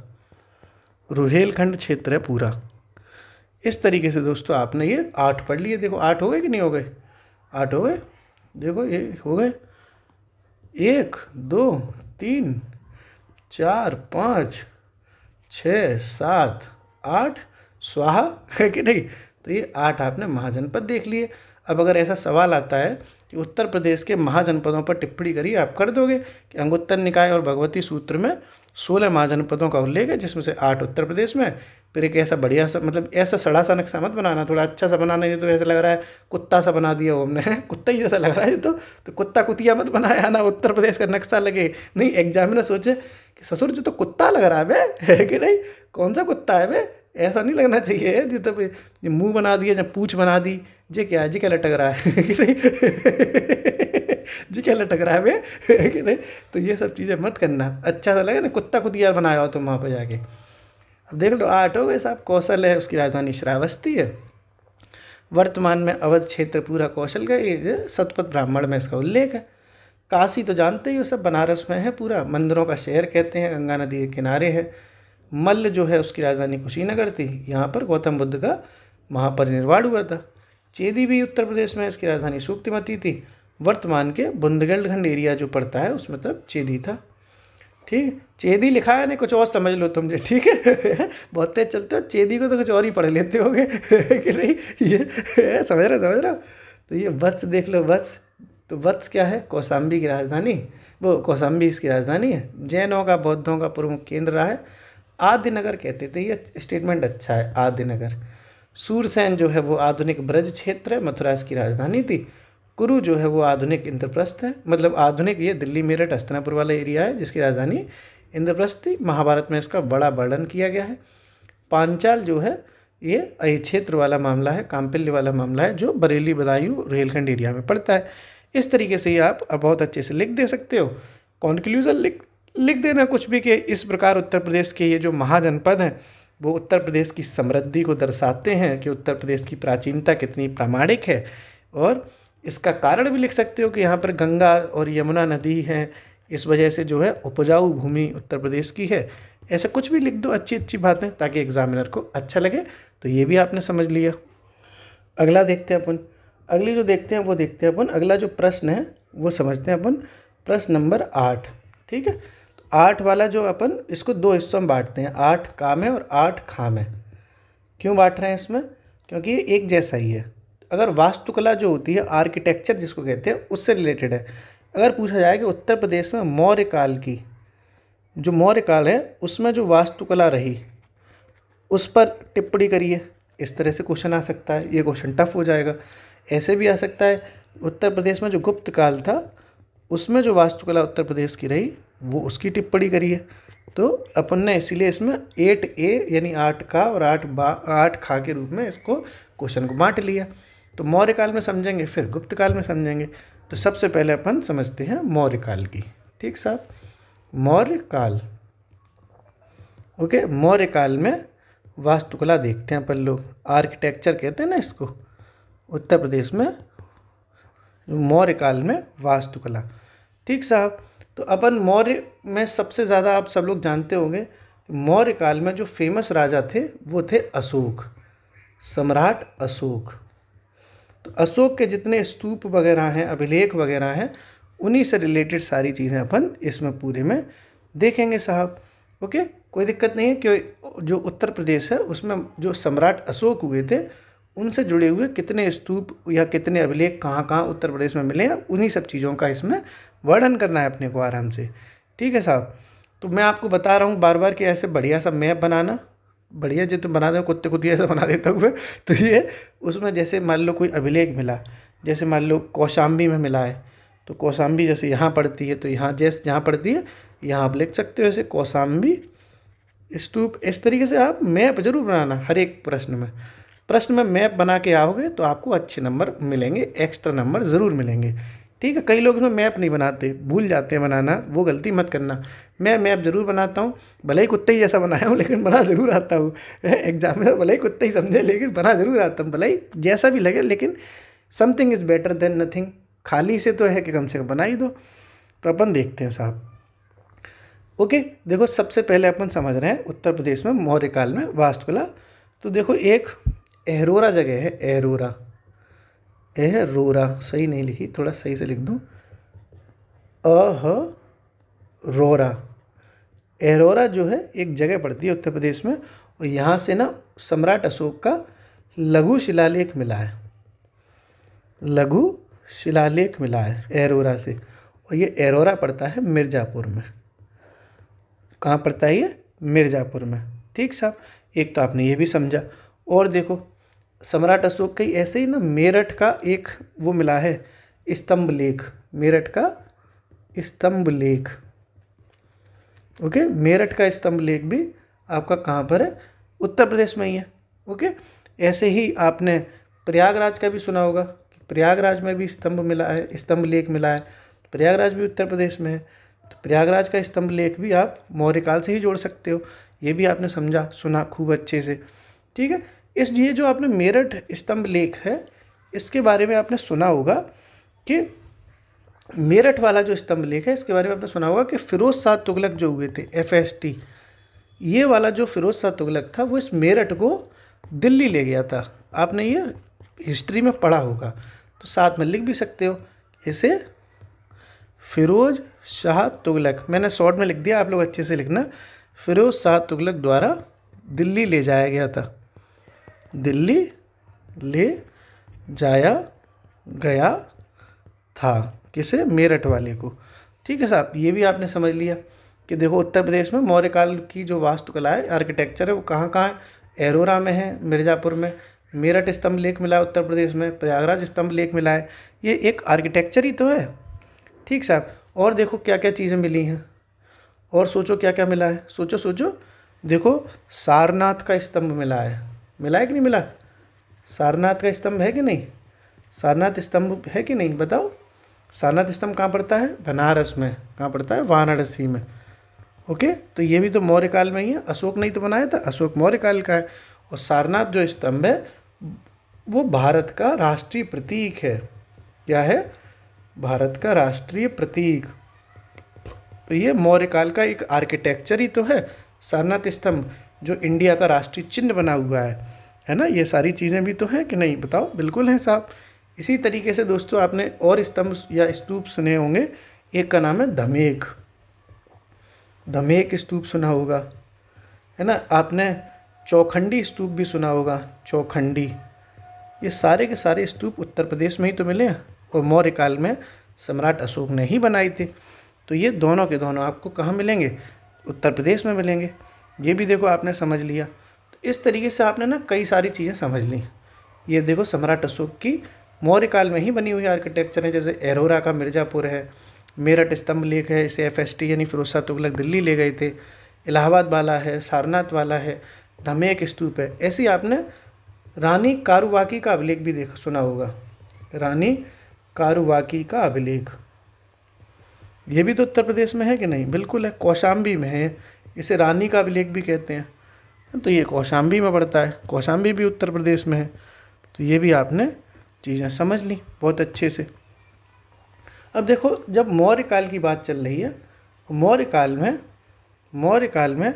[SPEAKER 1] रुहेलखंड क्षेत्र है पूरा। इस तरीके से दोस्तों आपने ये 8 पढ़ लिए। देखो 8 हो गए कि नहीं हो गए? 8 हो गए, देखो ये हो गए, 1 2 3 4 5 6 7 8 स्वाहा, है कि नहीं? तो ये 8 आपने महाजनपद देख लिए। अब अगर ऐसा सवाल आता है कि उत्तर प्रदेश के महाजनपदों पर टिप्पणी करिए, आप कर दोगे कि अंगुत्तर निकाय और भगवती सूत्र में 16 महाजनपदों का उल्लेख है, जिसमें से 8 उत्तर प्रदेश में। फिर एक ऐसा बढ़िया सा, मतलब ऐसा सड़ा सा नक्शा मत बनाना, थोड़ा अच्छा सा बनाना, ये तो ऐसा लग रहा है कुत्ता सा बना दिया वो हमने, कुत्ता ही जैसा लग रहा है तो कुत्ता कुतिया मत बनाया ना, उत्तर प्रदेश का नक्शा लगे नहीं। एग्जामिनर सोचे कि ससुर जो तो कुत्ता लग रहा है बे, है कि नहीं, कौन सा कुत्ता है बे, ऐसा नहीं लगना चाहिए। जी तो मुंह बना दिया, जब पूँछ बना दी, जी क्या लटक रहा है कि नहीं जी क्या लटक रहा है बे, है कि नहीं। तो ये सब चीज़ें मत करना, अच्छा सा लगे ना, कुत्ता कुतिया बनाया हो तुम वहाँ पर जाके। अब देख लो 8 हो गए साहब। कौशल है, उसकी राजधानी श्रावस्ती है। वर्तमान में अवध क्षेत्र पूरा कौशल का, ये शतपथ ब्राह्मण में इसका उल्लेख है। काशी तो जानते ही हो सब, बनारस में है पूरा, मंदिरों का शहर कहते हैं, गंगा नदी के किनारे है। मल्ल जो है उसकी राजधानी कुशीनगर थी, यहाँ पर गौतम बुद्ध का महापरिनिर्वाण हुआ था। चेदी भी उत्तर प्रदेश में, इसकी राजधानी सूक्तिमती थी। वर्तमान के बुंदेलखंड एरिया जो पड़ता है उसमें तब चेदी था, ठीक। चेदी लिखा है नहीं, कुछ और समझ लो तुम जी, ठीक है बहुत तेज चलते हो, चेदी को तो कुछ और ही पढ़ लेते होगे कि नहीं, ये समझ रहे हो। तो ये वत्स देख लो, वत्स, तो वत्स क्या है? कौशाम्बी की राजधानी, वो कौशाम्बी इसकी राजधानी है। जैनों का, बौद्धों का प्रमुख केंद्र रहा है। आदिनगर कहते थे, ये स्टेटमेंट अच्छा है, आदिनगर। सूरसेन जो है वो आधुनिक ब्रज क्षेत्र है, मथुरा इसकी राजधानी थी। कुरु जो है वो आधुनिक इंद्रप्रस्थ है, मतलब आधुनिक ये दिल्ली मेरठ हस्तिनापुर वाला एरिया है, जिसकी राजधानी इंद्रप्रस्थ थी। महाभारत में इसका बड़ा वर्णन किया गया है। पांचाल जो है ये अहि क्षेत्र वाला मामला है, कामपिल्य वाला मामला है, जो बरेली, बदायूं, रुहेलखंड एरिया में पड़ता है। इस तरीके से ये आप बहुत अच्छे से लिख दे सकते हो। कॉन्क्लूजन लिख देना कुछ भी, कि इस प्रकार उत्तर प्रदेश के ये जो महाजनपद हैं वो उत्तर प्रदेश की समृद्धि को दर्शाते हैं, कि उत्तर प्रदेश की प्राचीनता कितनी प्रामाणिक है। और इसका कारण भी लिख सकते हो कि यहाँ पर गंगा और यमुना नदी है, इस वजह से जो है उपजाऊ भूमि उत्तर प्रदेश की है। ऐसा कुछ भी लिख दो, अच्छी अच्छी बातें, ताकि एग्जामिनर को अच्छा लगे। तो ये भी आपने समझ लिया। अगला देखते हैं अपन, अगली जो देखते हैं वो देखते हैं अपन, अगला जो प्रश्न है वो समझते हैं अपन, प्रश्न नंबर 8, ठीक है। तो 8 वाला जो अपन इसको 2 हिस्सों में बांटते हैं, 8 का में और 8 खा में। क्यों बांट रहे हैं इसमें? क्योंकि ये एक जैसा ही है। अगर वास्तुकला जो होती है, आर्किटेक्चर जिसको कहते हैं, उससे रिलेटेड है। अगर पूछा जाए कि उत्तर प्रदेश में मौर्य काल की, जो मौर्य काल है उसमें जो वास्तुकला रही, उस पर टिप्पणी करिए, इस तरह से क्वेश्चन आ सकता है। ये क्वेश्चन टफ हो जाएगा। ऐसे भी आ सकता है, उत्तर प्रदेश में जो गुप्त काल था उसमें जो वास्तुकला उत्तर प्रदेश की रही, वो उसकी टिप्पणी करिए। तो अपन ने इसीलिए इसमें 8A यानी 8 का और 8 खा के रूप में इसको क्वेश्चन को बांट लिया। तो मौर्य काल में समझेंगे, फिर गुप्त काल में समझेंगे। तो सबसे पहले अपन समझते हैं मौर्य काल की। ठीक साहब, मौर्य काल। ओके, मौर्य काल में वास्तुकला देखते हैं अपन लोग, आर्किटेक्चर कहते हैं ना इसको, उत्तर प्रदेश में मौर्य काल में वास्तुकला। ठीक साहब, तो अपन मौर्य में सबसे ज़्यादा आप सब लोग जानते होंगे, मौर्य काल में जो फेमस राजा थे वो थे अशोक, सम्राट अशोक। तो अशोक के जितने स्तूप वगैरह हैं, अभिलेख वगैरह हैं, उन्हीं से रिलेटेड सारी चीज़ें अपन इसमें पूरे में देखेंगे साहब। ओके, कोई दिक्कत नहीं है कि जो उत्तर प्रदेश है उसमें जो सम्राट अशोक हुए थे उनसे जुड़े हुए कितने स्तूप या कितने अभिलेख कहाँ कहाँ उत्तर प्रदेश में मिले हैं, उन्हीं सब चीज़ों का इसमें वर्णन करना है अपने को आराम से। ठीक है साहब, तो मैं आपको बता रहा हूँ बार बार कि ऐसे बढ़िया सा मैप बनाना, बढ़िया जो तुम बना दो, कुत्ते कुत्ते ऐसा बना देता हूँ मैं। तो ये उसमें जैसे मान लो कोई अभिलेख मिला, जैसे मान लो कौशाम्बी में मिला है, तो कौशाम्बी जैसे यहाँ पड़ती है तो यहाँ जैसे जहाँ पड़ती है यहाँ आप लिख सकते हो, जैसे कौशाम्बी स्तूप। इस तरीके से आप मैप जरूर बनाना हर एक प्रश्न में मैप बना के आओगे तो आपको अच्छे नंबर मिलेंगे, एक्स्ट्रा नंबर ज़रूर मिलेंगे। ठीक है, कई लोग इसमें मैप नहीं बनाते, भूल जाते हैं बनाना, वो गलती मत करना। मैं मैप ज़रूर बनाता हूँ, भले ही कुत्ते ही जैसा बनाया हूँ लेकिन बना ज़रूर आता हूँ। एग्जामिनर भले ही कुत्ते ही समझे लेकिन बना ज़रूर आता हूँ, भले ही जैसा भी लगे, लेकिन something is better than nothing. खाली से तो है कि कम से कम बना ही दो। तो अपन देखते हैं साहब। ओके, देखो सबसे पहले अपन समझ रहे हैं उत्तर प्रदेश में मौर्य काल में वास्तुकला। तो देखो एक एरोरा जगह है, एरोरा, एरोरा सही नहीं लिखी, थोड़ा सही से लिख दूँ, रोरा। एरोरा जो है एक जगह पड़ती है उत्तर प्रदेश में, और यहाँ से ना सम्राट अशोक का लघु शिलालेख मिला है, लघु शिलालेख मिला है एरोरा से। और ये एरोरा पड़ता है मिर्ज़ापुर में। कहाँ पड़ता है ये? मिर्ज़ापुर में। ठीक साहब, एक तो आपने ये भी समझा। और देखो सम्राट अशोक का ही ऐसे ही ना मेरठ का एक वो मिला है स्तंभ लेख, मेरठ का स्तंभ लेख। ओके, मेरठ का स्तंभ लेख भी आपका कहाँ पर है? उत्तर प्रदेश में ही है। ओके, ऐसे ही आपने प्रयागराज का भी सुना होगा कि प्रयागराज में भी स्तंभ मिला है, स्तंभ लेख मिला है। प्रयागराज भी उत्तर प्रदेश में है, तो प्रयागराज का स्तंभ लेख भी आप मौर्य काल से ही जोड़ सकते हो। ये भी आपने समझा, सुना खूब अच्छे से। ठीक है, ये जो आपने मेरठ स्तंभ लेख है इसके बारे में आपने सुना होगा कि मेरठ वाला जो स्तंभ लेख है इसके बारे में आपने सुना होगा कि फिरोज शाह तुगलक जो हुए थे, FST, ये वाला जो फिरोज शाह तुगलक था वो इस मेरठ को दिल्ली ले गया था। आपने ये हिस्ट्री में पढ़ा होगा, तो साथ में लिख भी सकते हो इसे, फिरोज शाह तुगलक। मैंने शॉर्ट में लिख दिया, आप लोग अच्छे से लिखना। फिरोज शाह तुगलक द्वारा दिल्ली ले जाया गया था, दिल्ली ले जाया गया था। किसे? मेरठ वाले को। ठीक है साहब, ये भी आपने समझ लिया कि देखो उत्तर प्रदेश में मौर्य काल की जो वास्तुकला है, आर्किटेक्चर है, वो कहाँ कहाँ है? एरोरा में है, मिर्ज़ापुर में, मेरठ स्तंभ लेख मिला है उत्तर प्रदेश में, प्रयागराज स्तंभ लेख मिला है। ये एक आर्किटेक्चर ही तो है। ठीक साहब, और देखो क्या क्या चीज़ें मिली हैं, और सोचो क्या क्या मिला है, सोचो सोचो। देखो सारनाथ का स्तंभ मिला है, मिला है कि नहीं मिला? सारनाथ का स्तंभ है कि नहीं? सारनाथ स्तंभ है कि नहीं बताओ? सारनाथ स्तंभ कहाँ पड़ता है? बनारस में। कहाँ पड़ता है? वाराणसी में। ओके, तो ये भी तो मौर्य काल में ही है, अशोक नहीं तो बनाया था, अशोक मौर्य काल का है। और सारनाथ जो स्तंभ है वो भारत का राष्ट्रीय प्रतीक है। क्या है? भारत का राष्ट्रीय प्रतीक। तो ये मौर्य काल का एक आर्किटेक्चर ही तो है, सारनाथ स्तंभ जो इंडिया का राष्ट्रीय चिन्ह बना हुआ है ना। ये सारी चीज़ें भी तो हैं कि नहीं बताओ? बिल्कुल हैं साहब। इसी तरीके से दोस्तों आपने और स्तंभ या स्तूप सुने होंगे, एक का नाम है धमेक, धमेक स्तूप सुना होगा, है ना। आपने चौखंडी स्तूप भी सुना होगा, चौखंडी। ये सारे के सारे स्तूप उत्तर प्रदेश में ही तो मिले हैं, और मौर्य काल में सम्राट अशोक ने ही बनाए थे। तो ये दोनों के दोनों आपको कहाँ मिलेंगे? उत्तर प्रदेश में मिलेंगे। ये भी देखो आपने समझ लिया। तो इस तरीके से आपने ना कई सारी चीज़ें समझ ली। ये देखो सम्राट अशोक की मौर्य काल में ही बनी हुई आर्किटेक्चर है, जैसे एरोरा का मिर्ज़ापुर है, मेरठ स्तंभ लेख है, इसे FST यानी फिरोज शाह तुगलक दिल्ली ले गए थे, इलाहाबाद वाला है, सारनाथ वाला है, धमेक स्तूप है। ऐसी आपने रानी कारुवाकी का अभिलेख भी देख सुना होगा, रानी कारुवाकी का अभिलेख, ये भी तो उत्तर प्रदेश में है कि नहीं? बिल्कुल है, कौशाम्बी में है, इसे रानी का अभिलेख भी कहते हैं। तो ये कौशाम्बी में पड़ता है, कौशाम्बी भी उत्तर प्रदेश में है। तो ये भी आपने चीज़ें समझ ली बहुत अच्छे से। अब देखो, जब मौर्य काल की बात चल रही है, मौर्य काल में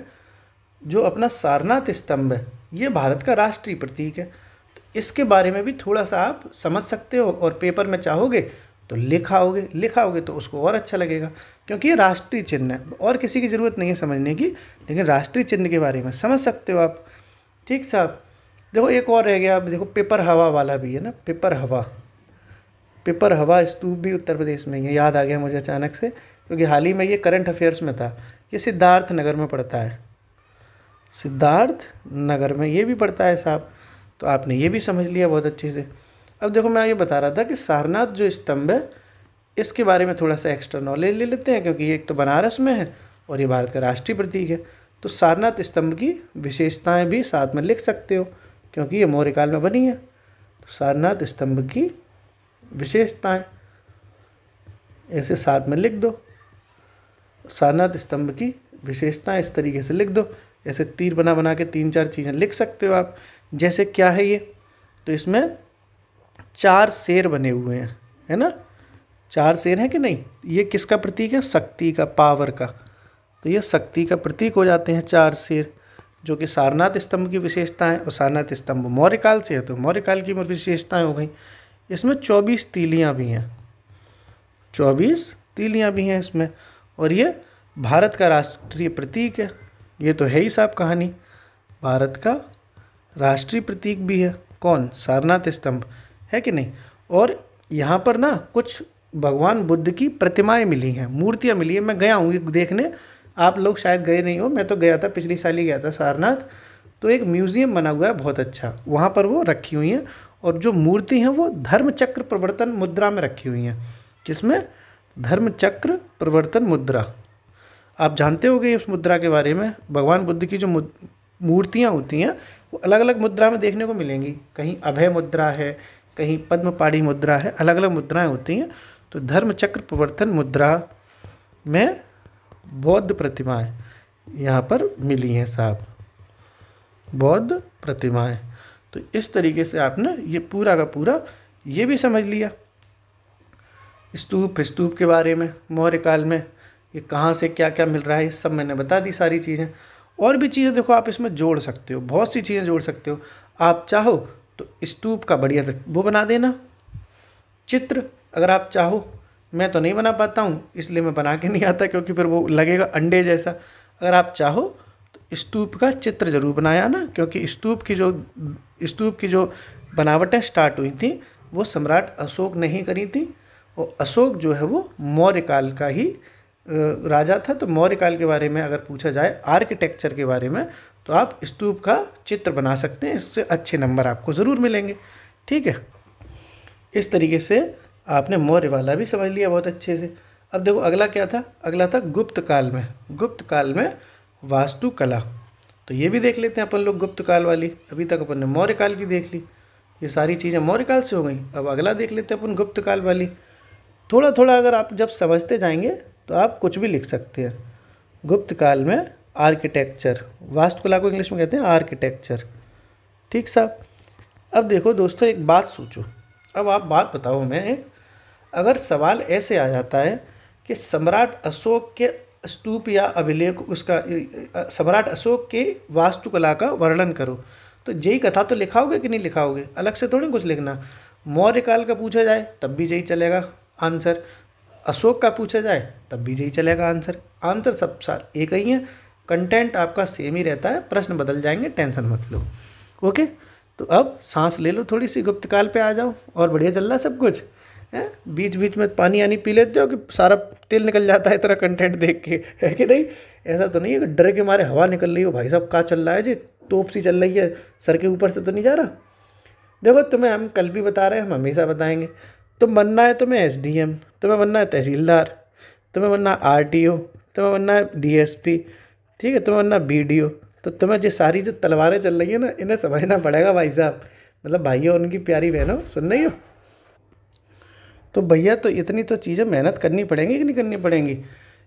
[SPEAKER 1] जो अपना सारनाथ स्तंभ है, ये भारत का राष्ट्रीय प्रतीक है। तो इसके बारे में भी थोड़ा सा आप समझ सकते हो, और पेपर में चाहोगे तो लिखाओगे तो उसको और अच्छा लगेगा, क्योंकि ये राष्ट्रीय चिन्ह है। और किसी की ज़रूरत नहीं है समझने की, लेकिन राष्ट्रीय चिन्ह के बारे में समझ सकते हो आप। ठीक साहब। देखो एक और रह गया, अब देखो पेपर हवा वाला भी है ना, पेपर हवा स्तूप भी उत्तर प्रदेश में ही है। याद आ गया मुझे अचानक से, क्योंकि हाल ही में ये करंट अफेयर्स में था। ये सिद्धार्थ नगर में पड़ता है, सिद्धार्थ नगर में ये भी पड़ता है साहब। तो आपने ये भी समझ लिया बहुत अच्छे से। अब देखो, मैं ये बता रहा था कि सारनाथ जो स्तंभ है, इसके बारे में थोड़ा सा एक्स्ट्रा नॉलेज ले लेते हैं, क्योंकि ये एक तो बनारस में है और ये भारत का राष्ट्रीय प्रतीक है। तो सारनाथ स्तंभ की विशेषताएं भी साथ में लिख सकते हो, क्योंकि ये मौर्य काल में बनी है। तो सारनाथ स्तंभ की विशेषताएं ऐसे साथ में लिख दो, सारनाथ स्तंभ की विशेषताएं इस तरीके से लिख दो। ऐसे तीर बना बना के 3-4 चीज़ें लिख सकते हो आप। जैसे क्या है ये, तो इसमें 4 शेर बने हुए हैं, है ना, 4 शेर हैं कि नहीं? ये किसका प्रतीक है? शक्ति का, पावर का। तो ये शक्ति का प्रतीक हो जाते हैं 4 शेर, जो कि सारनाथ स्तंभ की विशेषता है। और सारनाथ स्तंभ मौर्य काल से है, तो मौर्य काल की विशेषताएं हो गई। इसमें 24 तीलियाँ भी हैं, 24 तीलियाँ भी हैं इसमें। और ये भारत का राष्ट्रीय प्रतीक है। ये तो है ही साहब कहानी, भारत का राष्ट्रीय प्रतीक भी है। कौन? सारनाथ स्तंभ, है कि नहीं? और यहाँ पर ना कुछ भगवान बुद्ध की प्रतिमाएं मिली हैं, मूर्तियाँ मिली हैं। मैं गया हूँ देखने, आप लोग शायद गए नहीं हो, मैं तो गया था, पिछली साल ही गया था सारनाथ। तो एक म्यूज़ियम बना हुआ है बहुत अच्छा, वहाँ पर वो रखी हुई हैं। और जो मूर्ति हैं वो धर्म चक्र प्रवर्तन मुद्रा में रखी हुई हैं। किसमें? धर्म चक्र प्रवर्तन मुद्रा। आप जानते होंगे इस मुद्रा के बारे में। भगवान बुद्ध की जो मूर्तियाँ होती हैं वो अलग अलग मुद्रा में देखने को मिलेंगी। कहीं अभय मुद्रा है, कहीं पद्मपाणि मुद्रा है, अलग अलग मुद्राएं होती हैं। तो धर्म चक्र प्रवर्तन मुद्रा में बौद्ध प्रतिमाएं यहाँ पर मिली हैं साहब, बौद्ध प्रतिमाएं। तो इस तरीके से आपने ये पूरा का पूरा ये भी समझ लिया स्तूप के बारे में। मौर्य काल में ये कहाँ से क्या क्या मिल रहा है, ये सब मैंने बता दी सारी चीज़ें। और भी चीज़ें देखो आप इसमें जोड़ सकते हो, बहुत सी चीज़ें जोड़ सकते हो। आप चाहो तो स्तूप का बढ़िया वो बना देना चित्र, अगर आप चाहो। मैं तो नहीं बना पाता हूँ, इसलिए मैं बना के नहीं आता, क्योंकि फिर वो लगेगा अंडे जैसा। अगर आप चाहो तो स्तूप का चित्र जरूर बनाया ना, क्योंकि स्तूप की जो बनावटें स्टार्ट हुई थी वो सम्राट अशोक ने ही करी थी। और अशोक जो है वो मौर्य काल का ही राजा था। तो मौर्य काल के बारे में अगर पूछा जाए, आर्किटेक्चर के बारे में, तो आप स्तूप का चित्र बना सकते हैं, इससे अच्छे नंबर आपको ज़रूर मिलेंगे। ठीक है, इस तरीके से आपने मौर्य वाला भी समझ लिया बहुत अच्छे से। अब देखो अगला क्या था, अगला था गुप्त काल में वास्तुकला। तो ये भी देख लेते हैं अपन लोग गुप्त काल वाली। अभी तक अपन ने मौर्य काल की देख ली, ये सारी चीज़ें मौर्य काल से हो गई। अब अगला देख लेते हैं अपन गुप्त काल वाली। थोड़ा थोड़ा अगर आप जब समझते जाएंगे तो आप कुछ भी लिख सकते हैं। गुप्त काल में आर्किटेक्चर, वास्तुकला को इंग्लिश में कहते हैं आर्किटेक्चर। ठीक साहब। अब देखो दोस्तों एक बात सोचो, अब आप बात बताओ हमें, अगर सवाल ऐसे आ जाता है कि सम्राट अशोक के स्तूप या अभिलेख, उसका सम्राट अशोक के वास्तुकला का वर्णन करो, तो यही कथा तो लिखाओगे कि नहीं लिखाओगे? अलग से थोड़ी कुछ लिखना। मौर्य काल का पूछा जाए तब भी यही चलेगा आंसर, अशोक का पूछा जाए तब भी यही चलेगा आंसर सब सार एक ही है। कंटेंट आपका सेम ही रहता है, प्रश्न बदल जाएंगे, टेंशन मत लो। ओके, तो अब सांस ले लो थोड़ी सी, गुप्त काल पे आ जाओ। और बढ़िया चल रहा है सब कुछ है? बीच बीच में पानी आनी पी लेते हो कि सारा तेल निकल जाता है इतना कंटेंट देख के, है कि नहीं? ऐसा तो नहीं है कि डर के मारे हवा निकल रही हो, भाई साहब क्या चल रहा है जी, तोप सी चल रही है, सर के ऊपर से तो नहीं जा रहा। देखो तुम्हें हम कल भी बता रहे हैं, हम हमेशा बताएंगे, तुम बनना है तुम्हें SDM, तुम्हें बनना है तहसीलदार, तुम्हें बनना है RTO, तुम्हें बनना है DSP, ठीक है, तुम्हें बनना BDO। तो तुम्हें जो सारी जो तलवारें चल रही है ना, इन्हें समझना पड़ेगा भाई साहब। मतलब भाइयों उनकी प्यारी बहनों, सुन रही हो? तो भैया तो इतनी तो चीज़ें मेहनत करनी पड़ेंगी कि नहीं करनी पड़ेंगी?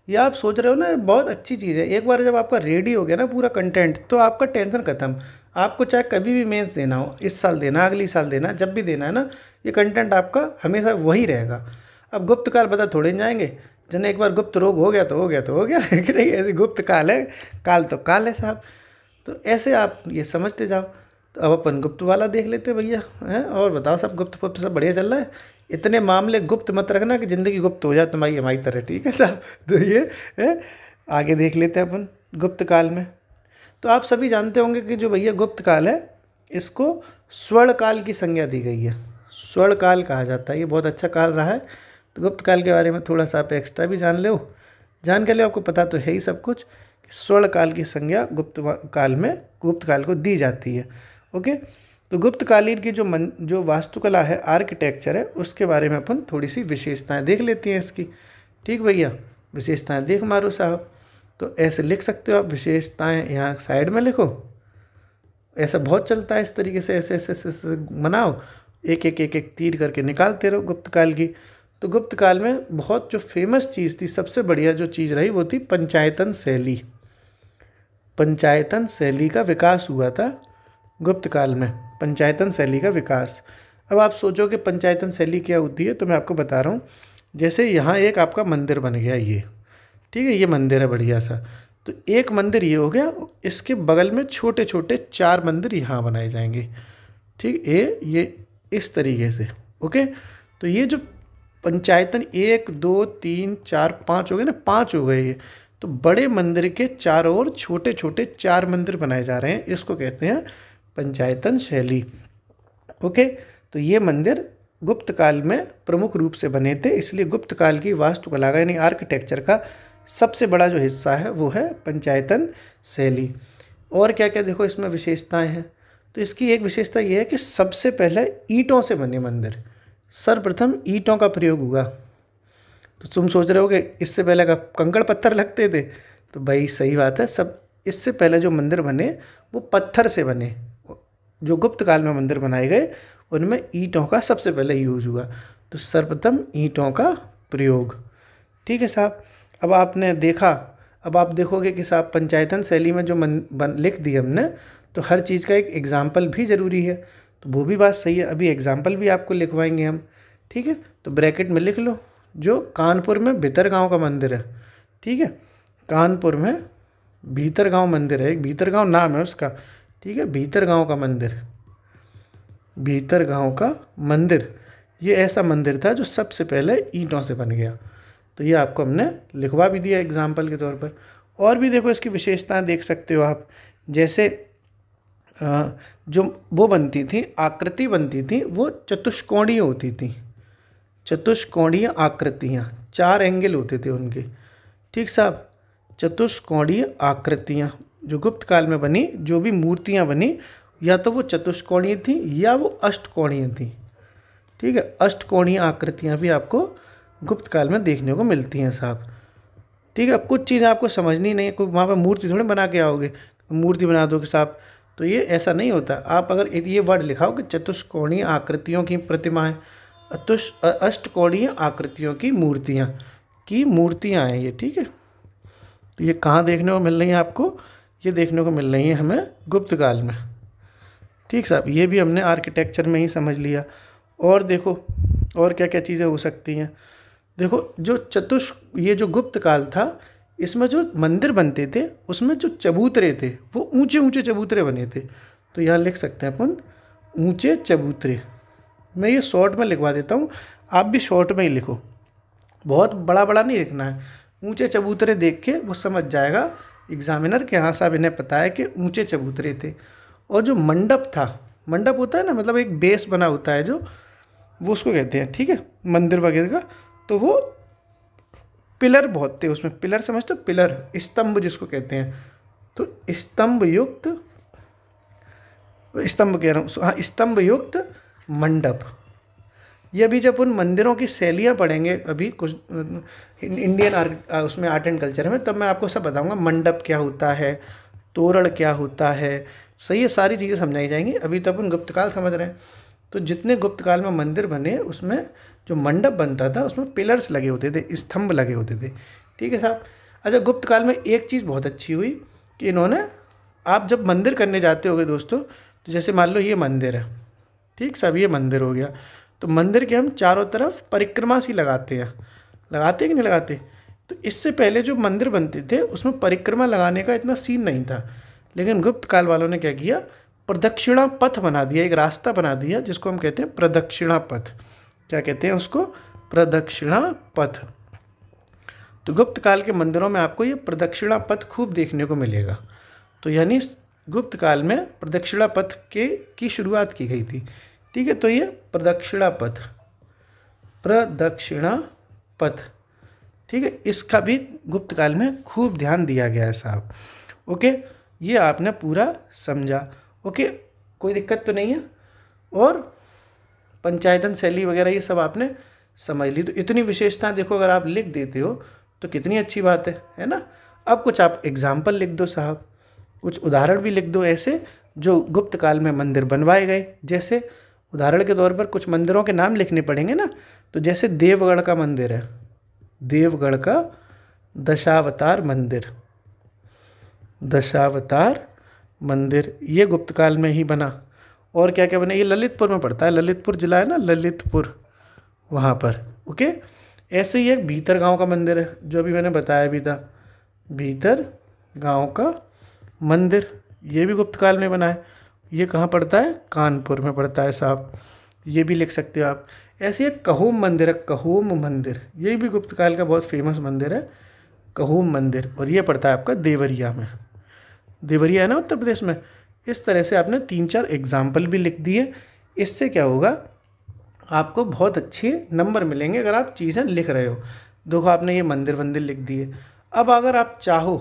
[SPEAKER 1] ये आप सोच रहे हो ना, बहुत अच्छी चीज़ है। एक बार जब आपका रेडी हो गया ना पूरा कंटेंट, तो आपका टेंशन खत्म। आपको चाहे कभी भी मेंस देना हो, इस साल देना, अगली साल देना, जब भी देना है ना, ये कंटेंट आपका हमेशा वही रहेगा। अब गुप्त काल बता थोड़े न जाएंगे। जन एक बार गुप्त रोग हो गया तो हो गया तो हो गया कि नहीं, ऐसे गुप्त काल है, काल तो काल है साहब। तो ऐसे आप ये समझते जाओ। तो अब अपन गुप्त वाला देख लेते हैं भैया, हैं? और बताओ, सब गुप्त गुप्त सब बढ़िया चल रहा है? इतने मामले गुप्त मत रखना कि ज़िंदगी गुप्त हो जाए तुम्हारी हमारी तरह, ठीक है साहब? तो ये है, आगे देख लेते हैं अपन गुप्त काल में। तो आप सभी जानते होंगे कि जो भैया गुप्त काल है, इसको स्वर्ण काल की संज्ञा दी गई है। स्वर्ण काल कहा जाता है, ये बहुत अच्छा काल रहा है। तो गुप्त काल के बारे में थोड़ा सा आप एक्स्ट्रा भी जान लो, जान के लिए आपको पता तो है ही सब कुछ कि स्वर्ण काल की संज्ञा काल में गुप्त काल को दी जाती है। ओके, तो गुप्त कालीन की जो वास्तुकला है, आर्किटेक्चर है, उसके बारे में अपन थोड़ी सी विशेषताएं देख लेती हैं इसकी। ठीक भैया, विशेषताएं देख मारो साहब। तो ऐसे लिख सकते हो आप, विशेषताएं यहाँ साइड में लिखो। ऐसा बहुत चलता है, इस तरीके से ऐसे ऐसे ऐसे बनाओ, एक एक एक एक तीर करके निकालते रहो गुप्त काल की। तो गुप्त काल में बहुत जो फेमस चीज़ थी, सबसे बढ़िया जो चीज़ रही, वो थी पंचायतन शैली। पंचायतन शैली का विकास हुआ था गुप्त काल में, पंचायतन शैली का विकास। अब आप सोचो कि पंचायतन शैली क्या होती है, तो मैं आपको बता रहा हूँ। जैसे यहाँ एक आपका मंदिर बन गया, ये ठीक है, ये मंदिर है बढ़िया सा। तो एक मंदिर ये हो गया, इसके बगल में छोटे छोटे 4 मंदिर यहाँ बनाए जाएंगे। ठीक, ये इस तरीके से। ओके, तो ये जो पंचायतन 1 2 3 4 5 हो गए ना, 5 हो गए ये। तो बड़े मंदिर के चारों ओर छोटे छोटे 4 मंदिर बनाए जा रहे हैं, इसको कहते हैं पंचायतन शैली। ओके, तो ये मंदिर गुप्त काल में प्रमुख रूप से बने थे, इसलिए गुप्त काल की वास्तुकला का यानी आर्किटेक्चर का सबसे बड़ा जो हिस्सा है वो है पंचायतन शैली। और क्या क्या देखो इसमें विशेषताएं हैं। तो इसकी एक विशेषता ये है कि सबसे पहले ईंटों से बने मंदिर, सर्वप्रथम ईंटों का प्रयोग हुआ। तो तुम सोच रहे हो कि इससे पहले का कंकड़ पत्थर लगते थे, तो भाई सही बात है, सब इससे पहले जो मंदिर बने वो पत्थर से बने। जो गुप्त काल में मंदिर बनाए गए उनमें ईंटों का सबसे पहले यूज हुआ। तो सर्वप्रथम ईंटों का प्रयोग। ठीक है साहब। अब आपने देखा, अब आप देखोगे कि साहब पंचायतन शैली में जो लिख दी हमने, तो हर चीज़ का एक एग्जाम्पल भी ज़रूरी है। तो वो भी बात सही है, अभी एग्जाम्पल भी आपको लिखवाएंगे हम। ठीक है, तो ब्रैकेट में लिख लो, जो कानपुर में भीतरगांव का मंदिर है। ठीक है, कानपुर में भीतरगांव मंदिर है, एक भीतरगांव नाम है उसका। ठीक है, भीतरगांव का मंदिर, भीतरगांव का मंदिर, ये ऐसा मंदिर था जो सबसे पहले ईंटों से बन गया। तो ये आपको हमने लिखवा भी दिया एग्जाम्पल के तौर पर। और भी देखो इसकी विशेषताएं देख सकते हो आप। जैसे जो वो बनती थी, आकृति बनती थी, वो चतुष्कोणीय होती थी। चतुष्कोणीय आकृतियाँ, 4 एंगल होते थे उनके। ठीक साहब, चतुष्कोणीय आकृतियाँ जो गुप्त काल में बनी, जो भी मूर्तियाँ बनी, या तो वो चतुष्कोणीय थी या वो अष्टकोणीय थी। ठीक है, अष्टकोणीय आकृतियाँ भी आपको गुप्त काल में देखने को मिलती हैं साहब। ठीक है, अब कुछ चीज़ें आपको समझनी नहीं है, कोई वहाँ पर मूर्ति थोड़ी बना के आओगे, मूर्ति बना दोगे साहब, तो ये ऐसा नहीं होता। आप अगर ये वर्ड लिखाओ कि चतुष्कोणीय आकृतियों की प्रतिमाएं, अष्टकोणीय आकृतियों की मूर्तियाँ हैं ये। ठीक है, तो ये कहाँ देखने को मिल रही हैं आपको? ये देखने को मिल रही हैं हमें गुप्त काल में। ठीक साहब, ये भी हमने आर्किटेक्चर में ही समझ लिया। और देखो और क्या क्या चीज़ें हो सकती हैं। देखो ये जो गुप्त काल था, इसमें जो मंदिर बनते थे उसमें जो चबूतरे थे वो ऊंचे ऊंचे चबूतरे बने थे। तो यहाँ लिख सकते हैं अपन ऊंचे चबूतरे। मैं ये शॉर्ट में लिखवा देता हूँ, आप भी शॉर्ट में ही लिखो, बहुत बड़ा बड़ा नहीं लिखना है। ऊंचे चबूतरे देख के वो समझ जाएगा एग्जामिनर के, हाँ साहब इन्हें पता है कि ऊंचे चबूतरे थे। और जो मंडप था, मंडप होता है ना, मतलब एक बेस बना होता है जो, वो उसको कहते हैं। ठीक है, मंदिर वगैरह का, तो वो पिलर बहुत थे उसमें। पिलर समझते हो, पिलर, स्तंभ जिसको कहते हैं। तो स्तंभ युक्त, स्तंभ कह रहा हूँ, हाँ, स्तंभ युक्त मंडप। ये अभी जब उन मंदिरों की शैलियाँ पढ़ेंगे अभी कुछ इंडियन उसमें आर्ट एंड कल्चर में, तब मैं आपको सब बताऊंगा। मंडप क्या होता है, तोरण क्या होता है, सही है, सारी चीज़ें समझाई जाएंगी। अभी तो अपन गुप्त काल समझ रहे हैं। तो जितने गुप्त काल में मंदिर बने उसमें जो मंडप बनता था उसमें पिलर्स लगे होते थे, स्तंभ लगे होते थे। ठीक है साहब। अच्छा, गुप्त काल में एक चीज़ बहुत अच्छी हुई कि इन्होंने, आप जब मंदिर करने जाते होगे दोस्तों, तो जैसे मान लो ये मंदिर है, ठीक साहब, ये मंदिर हो गया, तो मंदिर के हम चारों तरफ परिक्रमा सी लगाते हैं, लगाते हैं कि नहीं लगाते। तो इससे पहले जो मंदिर बनते थे उसमें परिक्रमा लगाने का इतना सीन नहीं था, लेकिन गुप्त काल वालों ने क्या किया, प्रदक्षिणा पथ बना दिया, एक रास्ता बना दिया जिसको हम कहते हैं प्रदक्षिणा पथ। क्या कहते हैं उसको? प्रदक्षिणा पथ। तो गुप्त काल के मंदिरों में आपको ये प्रदक्षिणा पथ खूब देखने को मिलेगा। तो यानी गुप्त काल में प्रदक्षिणा पथ की शुरुआत की गई थी। ठीक है, तो ये प्रदक्षिणा पथ, प्रदक्षिणा पथ, ठीक है, इसका भी गुप्त काल में खूब ध्यान दिया गया है साहब। ओके, ये आपने पूरा समझा। ओके, कोई दिक्कत तो नहीं है। और पंचायतन शैली वगैरह ये सब आपने समझ ली। तो इतनी विशेषताएं देखो, अगर आप लिख देते हो तो कितनी अच्छी बात है ना। अब कुछ आप एग्जाम्पल लिख दो साहब, कुछ उदाहरण भी लिख दो ऐसे जो गुप्त काल में मंदिर बनवाए गए। जैसे उदाहरण के तौर पर कुछ मंदिरों के नाम लिखने पड़ेंगे ना। तो जैसे देवगढ़ का मंदिर है, देवगढ़ का दशावतार मंदिर, दशावतार मंदिर, ये गुप्त काल में ही बना। और क्या क्या बना, ये ललितपुर में पड़ता है, ललितपुर जिला है ना, ललितपुर, वहाँ पर। ओके, ऐसे ही एक भीतर गांव का मंदिर है जो अभी मैंने बताया भी था, भीतर गांव का मंदिर, ये भी गुप्त काल में बना है। ये कहाँ पड़ता है? कानपुर में पड़ता है साहब, ये भी लिख सकते हो आप। ऐसे एक कहोम मंदिर है, कहोम मंदिर, ये भी गुप्त काल का बहुत फेमस मंदिर है, कहोम मंदिर, और ये पड़ता है आपका देवरिया में, देवरिया है ना उत्तर प्रदेश में। इस तरह से आपने 3-4 एग्जाम्पल भी लिख दिए। इससे क्या होगा, आपको बहुत अच्छे नंबर मिलेंगे अगर आप चीज़ें लिख रहे हो। देखो आपने ये मंदिर वंदिर लिख दिए। अब अगर आप चाहो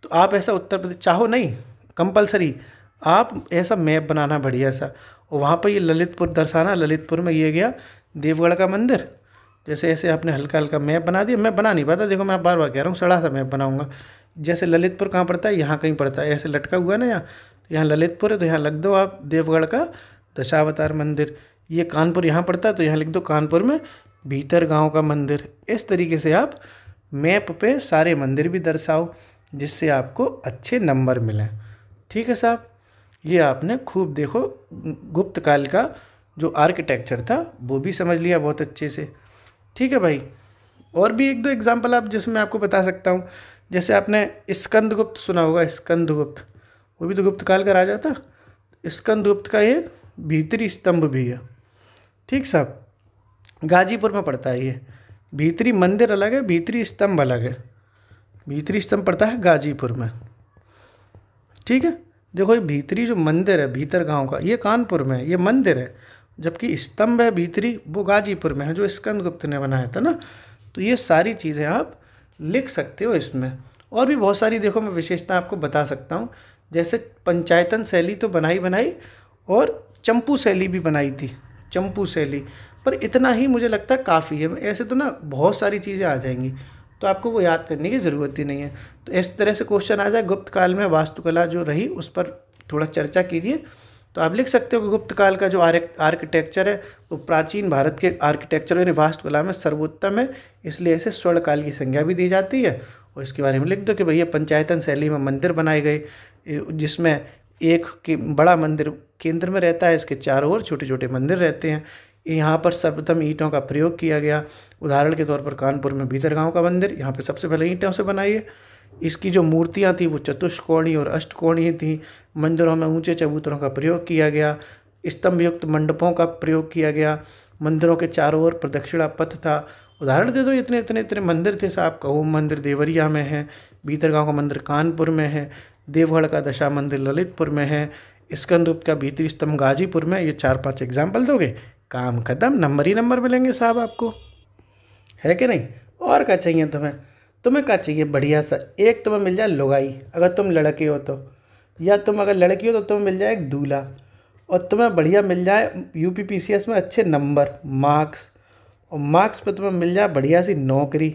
[SPEAKER 1] तो आप ऐसा उत्तर प्रदेश, चाहो नहीं कंपलसरी, आप ऐसा मैप बनाना बढ़िया सा, और वहाँ पर ये ललितपुर दर्शाना, ललितपुर में ये गया देवगढ़ का मंदिर। जैसे ऐसे आपने हल्का हल्का मैप बना दिया। मैं बना नहीं पाता, देखो मैं बार बार कह रहा हूँ, सड़ा सा मैप बनाऊंगा। जैसे ललितपुर कहाँ पड़ता है, यहाँ कहीं पड़ता है, ऐसे लटका हुआ है ना यहाँ, तो यहाँ ललितपुर है तो यहाँ लिख दो आप देवगढ़ का दशावतार मंदिर। ये कानपुर यहाँ पड़ता है तो यहाँ लिख दो कानपुर में भीतर गांव का मंदिर। इस तरीके से आप मैप पे सारे मंदिर भी दर्शाओ जिससे आपको अच्छे नंबर मिलें। ठीक है साहब, ये आपने खूब देखो गुप्त काल का जो आर्किटेक्चर था वो भी समझ लिया बहुत अच्छे से। ठीक है भाई, और भी 1-2 एग्जाम्पल आप जिसमें आपको बता सकता हूँ। जैसे आपने स्कंदगुप्त सुना होगा, स्कंदगुप्त, वो भी तो गुप्त काल का राजा था। स्कंदगुप्त का एक भीतरी स्तंभ भी है। ठीक साहब, गाजीपुर में पड़ता है ये। भीतरी मंदिर अलग है, भीतरी स्तंभ अलग है। भीतरी स्तंभ पड़ता है गाजीपुर में। ठीक है, देखो ये भीतरी जो मंदिर है भीतर गांव का, ये कानपुर में है, ये मंदिर है, जबकि स्तंभ है भीतरी वो गाजीपुर में है जो स्कंदगुप्त ने बनाया था ना। तो ये सारी चीज़ें आप लिख सकते हो इसमें। और भी बहुत सारी देखो मैं विशेषता आपको बता सकता हूँ। जैसे पंचायतन शैली तो बनाई और चंपू शैली भी बनाई थी, चंपू शैली, पर इतना ही मुझे लगता है काफ़ी है। ऐसे तो ना बहुत सारी चीज़ें आ जाएंगी तो आपको वो याद करने की ज़रूरत ही नहीं है। तो इस तरह से क्वेश्चन आ जाए गुप्त काल में वास्तुकला जो रही उस पर थोड़ा चर्चा कीजिए। तो आप लिख सकते हो कि गुप्त काल का जो आर्किटेक्चर है वो प्राचीन भारत के आर्किटेक्चर यानी वास्तुकला में सर्वोत्तम है, इसलिए इसे स्वर्ण काल की संज्ञा भी दी जाती है। और इसके बारे में लिख दो कि भैया पंचायतन शैली में मंदिर बनाए गए जिसमें एक बड़ा मंदिर केंद्र में रहता है, इसके चारों ओर छोटे छोटे मंदिर रहते हैं। यहाँ पर सर्वप्रथम ईंटों का प्रयोग किया गया। उदाहरण के तौर पर कानपुर में भीतरगांव का मंदिर, यहाँ पे सबसे पहले ईंटों से बनाई है। इसकी जो मूर्तियाँ थी वो चतुष्कोणीय और अष्टकोणीय थी। मंदिरों में ऊंचे चबूतरों का प्रयोग किया गया, स्तंभ युक्त मंडपों का प्रयोग किया गया, मंदिरों के चारों ओर प्रदक्षिणा पथ था। उदाहरण दे दो, इतने इतने इतने मंदिर थे साहब। कहोम मंदिर देवरिया में है, भीतरगांव का मंदिर कानपुर में है, देवगढ़ का दशा मंदिर ललितपुर में है, स्कंदगुप्त का भीतरी स्तंभ गाजीपुर में। ये 4-5 एग्जाम्पल दोगे, काम खत्म, नंबर ही नंबर मिलेंगे साहब आपको, है कि नहीं। और क्या चाहिए तुम्हें क्या चाहिए बढ़िया सा, एक तुम्हें मिल जाए लुगाई अगर तुम लड़के हो तो, या तुम अगर लड़की हो तो तुम्हें मिल जाए एक दूल्हा, और तुम्हें बढ़िया मिल जाए यूपीपीसीएस में अच्छे नंबर मार्क्स, और मार्क्स पे तुम्हें मिल जाए बढ़िया सी नौकरी,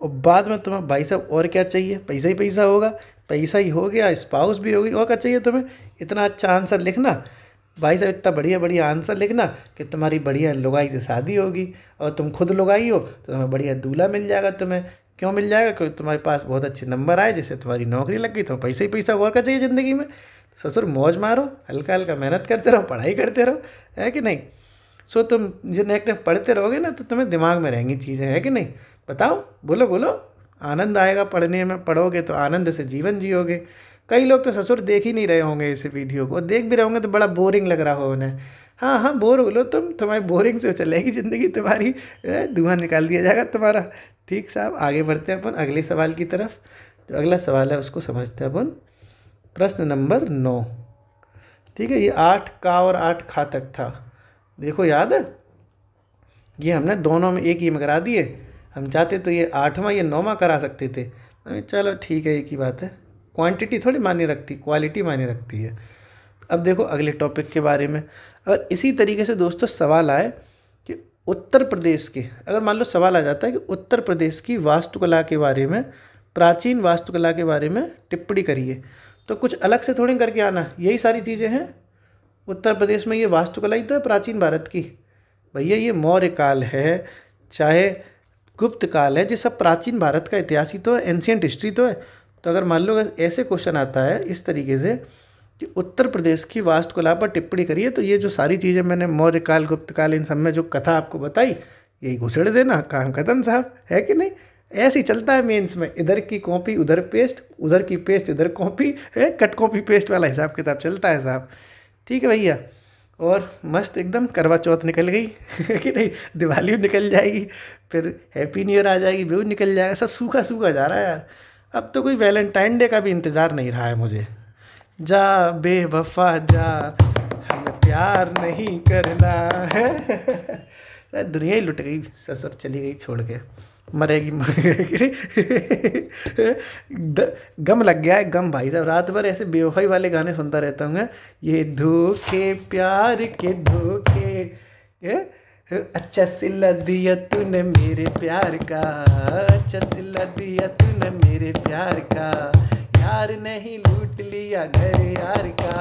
[SPEAKER 1] और बाद में तुम्हें भाई साहब और क्या चाहिए, पैसा ही पैसा होगा। पैसा ही हो गया, स्पाउस भी होगी, और क्या चाहिए तुम्हें। इतना अच्छा आंसर लिखना भाई साहब, इतना बढ़िया बढ़िया आंसर लिखना कि तुम्हारी बढ़िया लुगाई से शादी होगी, और तुम खुद लुगाई हो तो तुम्हें बढ़िया दूल्हा मिल जाएगा। तुम्हें क्यों मिल जाएगा, क्योंकि तुम्हारे पास बहुत अच्छे नंबर आए, जिससे तुम्हारी नौकरी लग गई, तो पैसा ही पैसा, और क्या चाहिए ज़िंदगी में। ससुर मौज मारो, हल्का हल्का मेहनत करते रहो, पढ़ाई करते रहो, है कि नहीं। सो तुम जो नेक्स्ट पढ़ते रहोगे ना, तो तुम्हें दिमाग में रहेंगी चीज़ें, है कि नहीं। बताओ, बोलो बोलो। आनंद आएगा पढ़ने में, पढ़ोगे तो आनंद से जीवन जियोगे। कई लोग तो ससुर देख ही नहीं रहे होंगे इस वीडियो को, देख भी रहे होंगे तो बड़ा बोरिंग लग रहा हो उन्हें। हाँ हाँ, बोर हो लो तुम, तुम्हारी बोरिंग से चलेगी ज़िंदगी तुम्हारी, धुआं निकाल दिया जाएगा तुम्हारा। ठीक साहब, आगे बढ़ते हैं अपन अगले सवाल की तरफ। जो अगला सवाल है उसको समझते हैं अपन। प्रश्न नंबर 9। ठीक है, ये 8 का और 8 खा तक था। देखो याद है, ये हमने दोनों में एक ही में करा दिए। हम चाहते तो ये 8वां या 9वां करा सकते थे। चलो ठीक है, एक ही बात है। क्वांटिटी थोड़ी मायने रखती, क्वालिटी मायने रखती है। अब देखो अगले टॉपिक के बारे में। अगर इसी तरीके से दोस्तों सवाल आए कि उत्तर प्रदेश के, अगर मान लो सवाल आ जाता है कि उत्तर प्रदेश की वास्तुकला के बारे में, प्राचीन वास्तुकला के बारे में टिप्पणी करिए, तो कुछ अलग से थोड़ी करके आना, यही सारी चीज़ें हैं। उत्तर प्रदेश में ये वास्तुकला ही तो है प्राचीन भारत की। भैया ये मौर्य काल है, चाहे गुप्त काल है, ये सब प्राचीन भारत का इतिहास ही तो है, एंशियंट हिस्ट्री तो है। तो अगर मान लो ऐसे क्वेश्चन आता है इस तरीके से कि उत्तर प्रदेश की वास्तुकला पर टिप्पणी करिए, तो ये जो सारी चीज़ें मैंने मौर्य काल, गुप्त काल, इन सब में जो कथा आपको बताई, यही घुसेड़ देना, काम खत्म साहब, है कि नहीं। ऐसे ही चलता है मेंस में, इधर की कॉपी उधर पेस्ट, उधर की पेस्ट इधर कॉपी, है कट कॉपी पेस्ट वाला हिसाब किताब चलता है साहब। ठीक है भैया, और मस्त एकदम करवा चौथ निकल गई है कि नहीं, दिवाली भी निकल जाएगी, फिर हैप्पी न्यू ईयर आ जाएगी, भी निकल जाएगा, सब सूखा सूखा जा रहा है यार। अब तो कोई वैलेंटाइन डे का भी इंतज़ार नहीं रहा है मुझे। जा बेवफा जा, हमें प्यार नहीं करना है। दुनिया ही लुट गई, ससुर चली गई छोड़ के, मरेगी मरेगी। गम लग गया है, गम भाई साहब। रात भर ऐसे बेवफाई वाले गाने सुनता रहता हूँ। ये धोखे प्यार के धोखे, अच्छा सिला दिया तूने मेरे प्यार का, अच्छा सिला दिया तूने मेरे प्यार का, यार नहीं लूट लिया घर यार का,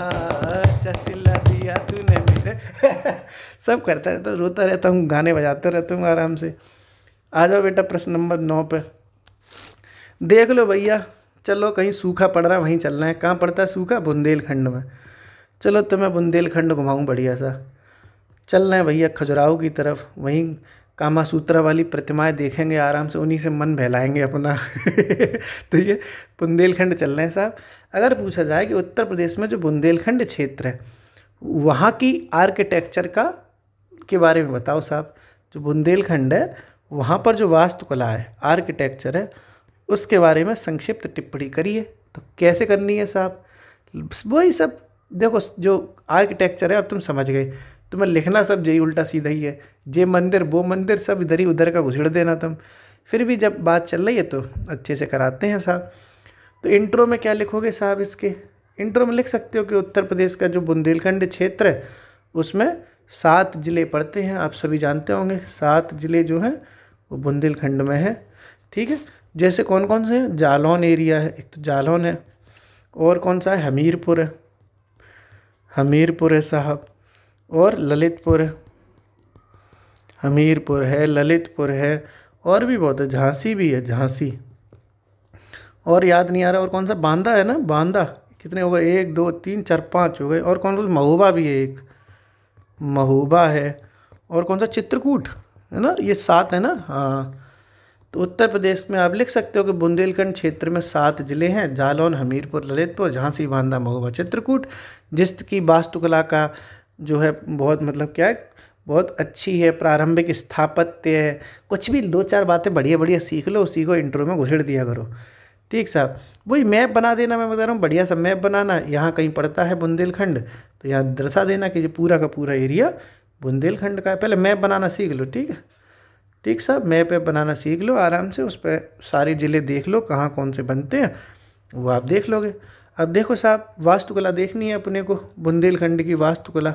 [SPEAKER 1] अच्छा सिला दिया तूने मेरे सब करता रहता हूँ, रोता रहता हूँ, गाने बजाते रहता हूँ आराम से। आ जाओ बेटा प्रश्न नंबर 9 पे। देख लो भैया, चलो कहीं सूखा पड़ रहा है वहीं चलना है। कहाँ पड़ता है सूखा, बुंदेलखंड में। चलो तो मैं बुंदेलखंड घुमाऊँ बढ़िया सा। चलना है भैया खजुराहो की तरफ, वहीं कामासूत्रा वाली प्रतिमाएं देखेंगे आराम से, उन्हीं से मन बहलाएंगे अपना। तो ये बुंदेलखंड चलना है साहब। अगर पूछा जाए कि उत्तर प्रदेश में जो बुंदेलखंड क्षेत्र है, वहाँ की आर्किटेक्चर का के बारे में बताओ साहब। जो बुंदेलखंड है वहाँ पर जो वास्तुकला है, आर्किटेक्चर है, उसके बारे में संक्षिप्त टिप्पणी करिए। तो कैसे करनी है साहब, वही सब देखो, जो आर्किटेक्चर है अब तुम समझ गए, तुम्हें लिखना सब यही उल्टा सीधा ही है, जे मंदिर वो मंदिर सब इधर ही उधर का घुसेड़ देना तुम। फिर भी जब बात चल रही है तो अच्छे से कराते हैं साहब। तो इंट्रो में क्या लिखोगे साहब, इसके इंट्रो में लिख सकते हो कि उत्तर प्रदेश का जो बुंदेलखंड क्षेत्र है उसमें 7 ज़िले पड़ते हैं। आप सभी जानते होंगे 7 ज़िले जो हैं वो बुंदेलखंड में है। ठीक है, जैसे कौन कौन से हैं, जालौन एरिया है, एक तो जालौन है, और कौन सा है, हमीरपुर है, हमीरपुर है साहब, और ललितपुर है, हमीरपुर है, ललितपुर है, और भी बहुत है, झांसी भी है, झांसी, और याद नहीं आ रहा, और कौन सा, बांदा है ना, बांदा। कितने हो गए, 1 2 3 4 5 हो गए, और कौन सा, महोबा भी है, एक महोबा है, और कौन सा, चित्रकूट है ना, ये 7 है ना। हाँ, तो उत्तर प्रदेश में आप लिख सकते हो कि बुंदेलखंड क्षेत्र में 7 ज़िले हैं, जालौन, हमीरपुर, ललितपुर, झांसी, बांदा, महोबा, चित्रकूट, जिसकी वास्तुकला का जो है बहुत मतलब क्या है, बहुत अच्छी है, प्रारंभिक स्थापत्य है। कुछ भी 2-4 बातें बढ़िया बढ़िया सीख लो, उसी को इंट्रो में घुसेड़ दिया करो। ठीक साहब, वही मैप बना देना, मैं बता रहा हूँ, बढ़िया सा मैप बनाना। यहाँ कहीं पड़ता है बुंदेलखंड तो यहाँ दर्शा देना कि ये पूरा का पूरा एरिया बुंदेलखंड का है। पहले मैप बनाना सीख लो, ठीक है। ठीक साहब, मैप बनाना सीख लो आराम से, उस पर सारे ज़िले देख लो कहाँ कौन से बनते हैं, वो आप देख लोगे। अब देखो साहब, वास्तुकला देखनी है अपने को, बुंदेलखंड की वास्तुकला,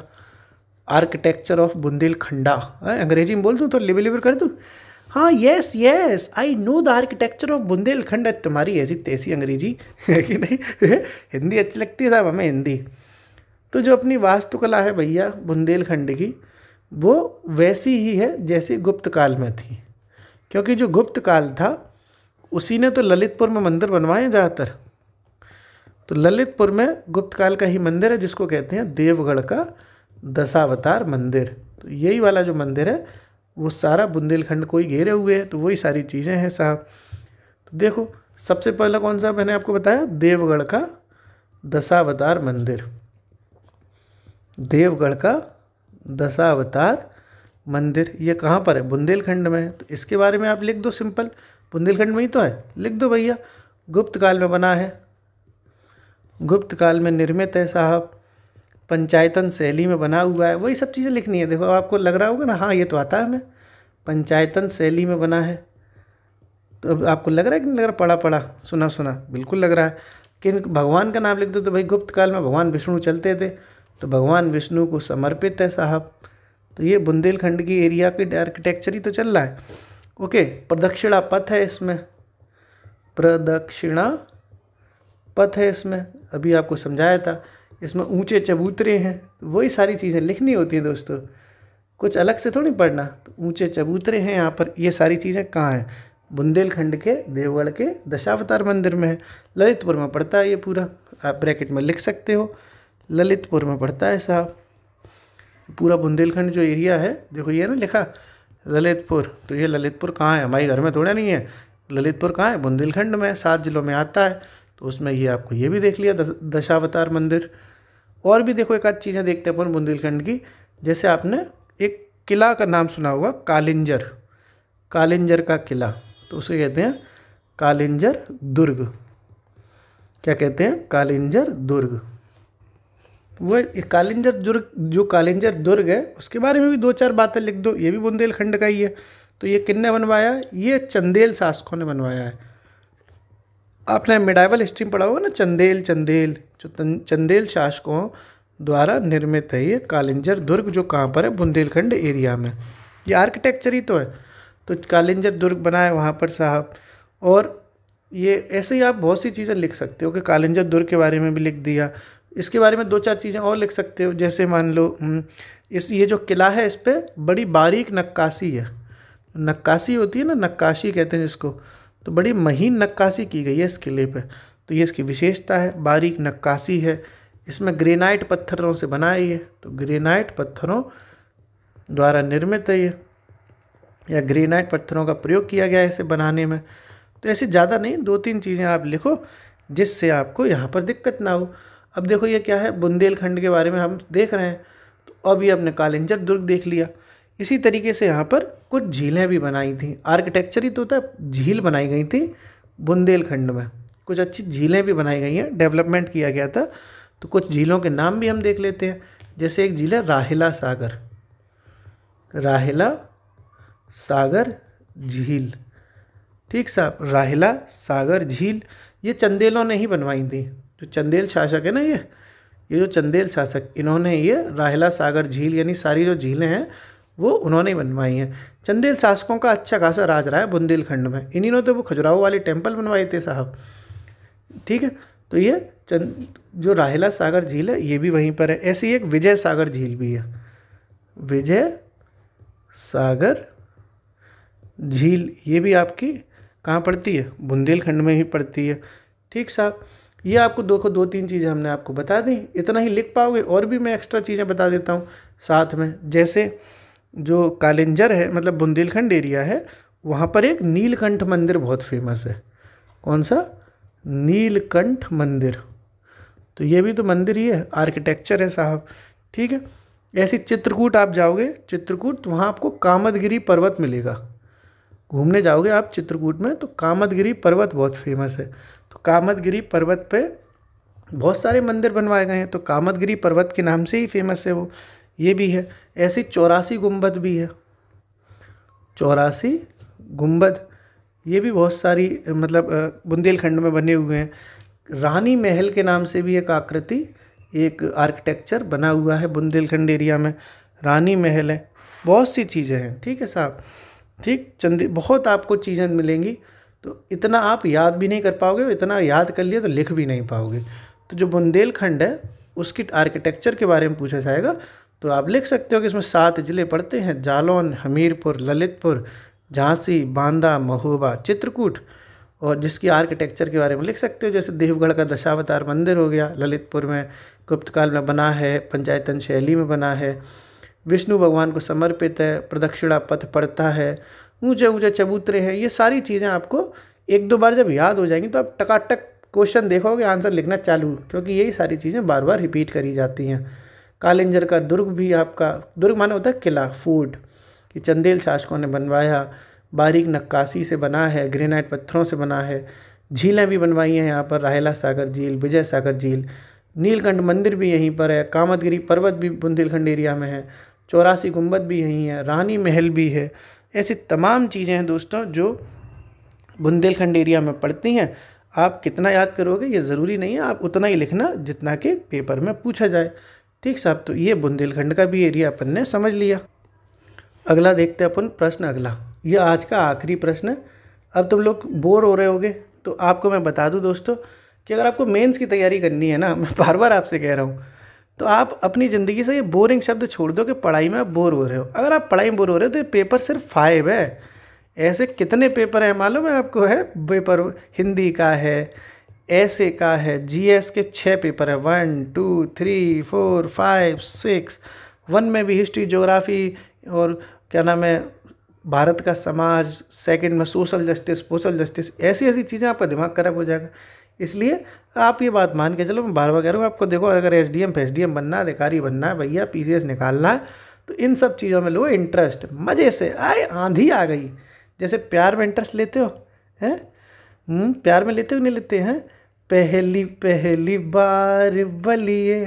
[SPEAKER 1] आर्किटेक्चर ऑफ बुंदेलखंडा। अंग्रेजी में बोल दूँ तो लिबे लिबर कर दूँ, हाँ, yes yes, I know the architecture of Bundelkhand. तुम्हारी ऐसी तैसी अंग्रेजी है कि नहीं। हिंदी अच्छी लगती है साहब हमें, हिंदी। तो जो अपनी वास्तुकला है भैया बुंदेलखंड की, वो वैसी ही है जैसी गुप्त काल में थी। क्योंकि जो गुप्त काल था उसी ने तो ललितपुर में मंदिर बनवाए ज़्यादातर। तो ललितपुर में गुप्त काल का ही मंदिर है जिसको कहते हैं देवगढ़ का दशावतार मंदिर। तो यही वाला जो मंदिर है वो सारा बुंदेलखंड को ही घेरे हुए है। तो वही सारी चीज़ें हैं साहब। तो देखो, सबसे पहला कौन सा मैंने आपको बताया, देवगढ़ का दशावतार मंदिर। देवगढ़ का दशावतार मंदिर ये कहाँ पर है, बुंदेलखंड में है। तो इसके बारे में आप लिख दो सिंपल, बुंदेलखंड में ही तो है, लिख दो भैया। गुप्त काल में बना है, गुप्त काल में निर्मित है साहब, पंचायतन शैली में बना हुआ है। वही सब चीज़ें लिखनी है। देखो आपको लग रहा होगा ना, हाँ ये तो आता है हमें, पंचायतन शैली में बना है। तो अब आपको लग रहा है कि नहीं लग रहा, पढ़ा पढ़ा सुना सुना, बिल्कुल लग रहा है। कि भगवान का नाम लिख दो तो भाई गुप्त काल में भगवान विष्णु चलते थे, तो भगवान विष्णु को समर्पित है साहब। तो ये बुंदेलखंड की एरिया की आर्किटेक्चर ही तो चल रहा है। ओके, प्रदक्षिणा पथ है इसमें, प्रदक्षिणा पथ है इसमें, अभी आपको समझाया था। इसमें ऊंचे चबूतरे हैं। वही सारी चीज़ें लिखनी होती हैं दोस्तों, कुछ अलग से थोड़ी पढ़ना। तो ऊंचे चबूतरे हैं यहाँ पर। ये सारी चीज़ें कहाँ हैं, बुंदेलखंड के देवगढ़ के दशावतार मंदिर में है। ललितपुर में पड़ता है ये पूरा, आप ब्रैकेट में लिख सकते हो, ललितपुर में पड़ता है साहब। पूरा बुंदेलखंड जो एरिया है, देखो ये ना लिखा ललितपुर। तो ये ललितपुर कहाँ है, हमारे घर में थोड़ा नहीं है। ललितपुर कहाँ है, बुंदेलखंड में, 7 जिलों में आता है। तो उसमें ये आपको ये भी देख लिया दशावतार मंदिर। और भी देखो एक आध चीज़ें देखते हैं अपन बुंदेलखंड की। जैसे आपने एक किला का नाम सुना होगा, कालिंजर, कालिंजर का किला। तो उसे कहते हैं कालिंजर दुर्ग। क्या कहते हैं, कालिंजर दुर्ग। वो कालिंजर दुर्ग, जो कालिंजर दुर्ग है उसके बारे में भी 2-4 बातें लिख दो। ये भी बुंदेलखंड का ही है। तो ये किसने बनवाया है, ये चंदेल शासकों ने बनवाया है। आपने मिडाइवल हिस्ट्री में पढ़ा होगा ना, चंदेल जो चंदेल शासकों द्वारा निर्मित है ये कालिंजर दुर्ग, जो कहाँ पर है, बुंदेलखंड एरिया में। ये आर्किटेक्चर ही तो है। तो कालिंजर दुर्ग बना है वहाँ पर साहब। और ये ऐसे ही आप बहुत सी चीज़ें लिख सकते हो कि कालिंजर दुर्ग के बारे में भी लिख दिया। इसके बारे में 2-4 चीज़ें और लिख सकते हो। जैसे मान लो ये जो किला है इस पर बड़ी बारीक नक्काशी है। नक्काशी होती है ना, नक्काशी कहते हैं जिसको। तो बड़ी महीन नक्काशी की गई है इस किले पे। तो ये इसकी विशेषता है, बारीक नक्काशी है। इसमें ग्रेनाइट पत्थरों से बना है ये। तो ग्रेनाइट पत्थरों द्वारा निर्मित है ये, या ग्रेनाइट पत्थरों का प्रयोग किया गया है इसे बनाने में। तो ऐसे ज़्यादा नहीं, 2-3 चीज़ें आप लिखो जिससे आपको यहाँ पर दिक्कत ना हो। अब देखो ये क्या है, बुंदेलखंड के बारे में हम देख रहे हैं। तो अब ये हमने कालिंजर दुर्ग देख लिया। इसी तरीके से यहाँ पर कुछ झीलें भी बनाई थी। आर्किटेक्चर ही तो होता है, झील बनाई गई थी बुंदेलखंड में। कुछ अच्छी झीलें भी बनाई गई हैं, डेवलपमेंट किया गया था। तो कुछ झीलों के नाम भी हम देख लेते हैं। जैसे एक झील है राहिला सागर, राहिला सागर झील। ठीक साहब, राहिला सागर झील ये चंदेलों ने ही बनवाई थी। जो चंदेल शासक है ना, ये जो चंदेल शासक, इन्होंने ये राहिला सागर झील यानी सारी जो झीलें हैं वो उन्होंने ही बनवाई हैं। चंदेल शासकों का अच्छा खासा राज रहा है बुंदेलखंड में। इन्हीं ने तो वो खजुराहो वाले टेम्पल बनवाए थे साहब। ठीक है, तो ये जो राहिला सागर झील है ये भी वहीं पर है। ऐसी एक विजय सागर झील भी है, विजय सागर झील। ये भी आपकी कहाँ पड़ती है, बुंदेलखंड में ही पड़ती है। ठीक साहब, ये आपको 2-3 चीज़ें हमने आपको बता दी। इतना ही लिख पाओगे, और भी मैं एक्स्ट्रा चीज़ें बता देता हूँ साथ में। जैसे जो कालिंजर है, मतलब बुंदेलखंड एरिया है, वहाँ पर एक नीलकंठ मंदिर बहुत फेमस है। कौन सा, नीलकंठ मंदिर। तो ये भी तो मंदिर ही है, आर्किटेक्चर है साहब। ठीक है, ऐसी चित्रकूट आप जाओगे, चित्रकूट, तो वहाँ आपको कामदगिरी पर्वत मिलेगा। घूमने जाओगे आप चित्रकूट में तो कामदगिरी पर्वत बहुत फेमस है। तो कामदगिरी पर्वत पे बहुत सारे मंदिर बनवाए गए हैं। तो कामदगिरी पर्वत के नाम से ही फेमस है वो। ये भी है। ऐसी 84 गुंबद भी है, 84 गुंबद। ये भी बहुत सारी मतलब बुंदेलखंड में बने हुए हैं। रानी महल के नाम से भी एक आकृति, एक आर्किटेक्चर बना हुआ है बुंदेलखंड एरिया में। रानी महल है, बहुत सी चीज़ें हैं। ठीक है साहब, ठीक, चंदी बहुत आपको चीज़ें मिलेंगी, तो इतना आप याद भी नहीं कर पाओगे, इतना याद कर लिया तो लिख भी नहीं पाओगे। तो जो बुंदेलखंड है उसकी आर्किटेक्चर के बारे में पूछा जाएगा तो आप लिख सकते हो कि इसमें 7 ज़िले पड़ते हैं: जालौन, हमीरपुर, ललितपुर, झांसी, बांदा, महोबा, चित्रकूट। और जिसकी आर्किटेक्चर के बारे में लिख सकते हो, जैसे देवगढ़ का दशावतार मंदिर हो गया, ललितपुर में गुप्त काल में बना है, पंचायतन शैली में बना है, विष्णु भगवान को समर्पित है, प्रदक्षिणा पथ पड़ता है, ऊंचे ऊंचे चबूतरे हैं। ये सारी चीज़ें आपको 1-2 बार जब याद हो जाएंगी तो आप टकाटक क्वेश्चन देखोगे, आंसर लिखना चालू, क्योंकि यही सारी चीज़ें बार बार रिपीट करी जाती हैं। कालिंजर का दुर्ग भी आपका, दुर्ग माने होता है किला, फोर्ट, कि चंदेल शासकों ने बनवाया, बारीक नक्काशी से बना है, ग्रेनाइट पत्थरों से बना है। झीलें भी बनवाई हैं यहाँ पर, राहेला सागर झील, विजय सागर झील, नीलकंठ मंदिर भी यहीं पर है, कामतगिरी पर्वत भी बुंदेलखंड एरिया में है, 84 गुंबद भी यहीं है, रानी महल भी है। ऐसी तमाम चीज़ें हैं दोस्तों जो बुंदेलखंड एरिया में पड़ती हैं। आप कितना याद करोगे ये ज़रूरी नहीं है, आप उतना ही लिखना जितना कि पेपर में पूछा जाए। ठीक साहब, तो ये बुंदेलखंड का भी एरिया अपन ने समझ लिया। अगला देखते हैं अपन प्रश्न अगला, ये आज का आखिरी प्रश्न है। अब तुम लोग बोर हो रहे होगे तो आपको मैं बता दूं दोस्तों कि अगर आपको मेंस की तैयारी करनी है ना, मैं बार बार आपसे कह रहा हूँ, तो आप अपनी ज़िंदगी से ये बोरिंग शब्द छोड़ दो कि पढ़ाई में आप बोर हो रहे हो। अगर आप पढ़ाई में बोर हो रहे हो तो ये पेपर सिर्फ 5 है। ऐसे कितने पेपर हैं मालूम है आपको? है पेपर हिंदी का है, ऐसे का है, जीएस के 6 पेपर है, 1 2 3 4 5 6। 1 में भी हिस्ट्री, ज्योग्राफी और क्या नाम है, भारत का समाज। सेकंड में सोशल जस्टिस, ऐसी ऐसी चीज़ें आपका दिमाग खराब हो जाएगा। इसलिए आप ये बात मान के चलो, मैं बार बार कह रहा हूँ आपको, देखो अगर एसडीएम फेसडीएम बनना है, अधिकारी बनना है भैया, पीसीएस निकालना है, तो इन सब चीज़ों में लो इंटरेस्ट, मज़े से। आए आंधी आ गई, जैसे प्यार में इंटरेस्ट लेते हो, हैं? प्यार में लेते हो नहीं लेते हैं? पहली पहली बार बलिए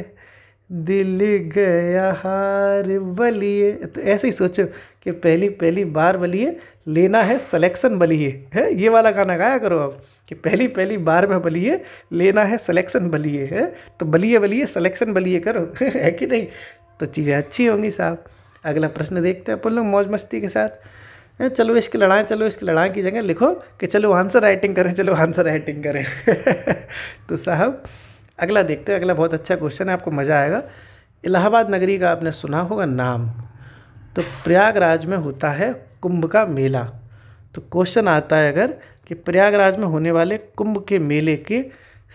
[SPEAKER 1] दिल गया हार बलिए, तो ऐसे ही सोचो कि पहली पहली बार बलिए, लेना है सिलेक्शन बलिए, है? ये वाला गाना गाया करो आप कि पहली पहली बार में बलिए, लेना है सिलेक्शन बलिए, है? तो बलिए बलिए सिलेक्शन बलिए करो, है कि नहीं? तो चीज़ें अच्छी होंगी साहब। अगला प्रश्न देखते हैं अपन लोग मौज मस्ती के साथ। चलो इसकी लड़ाई की जगह लिखो कि चलो आंसर राइटिंग करें, चलो आंसर राइटिंग करें। तो साहब अगला देखते हैं। अगला बहुत अच्छा क्वेश्चन है, आपको मज़ा आएगा। इलाहाबाद नगरी का आपने सुना होगा नाम, तो प्रयागराज में होता है कुंभ का मेला। तो क्वेश्चन आता है अगर कि प्रयागराज में होने वाले कुंभ के मेले के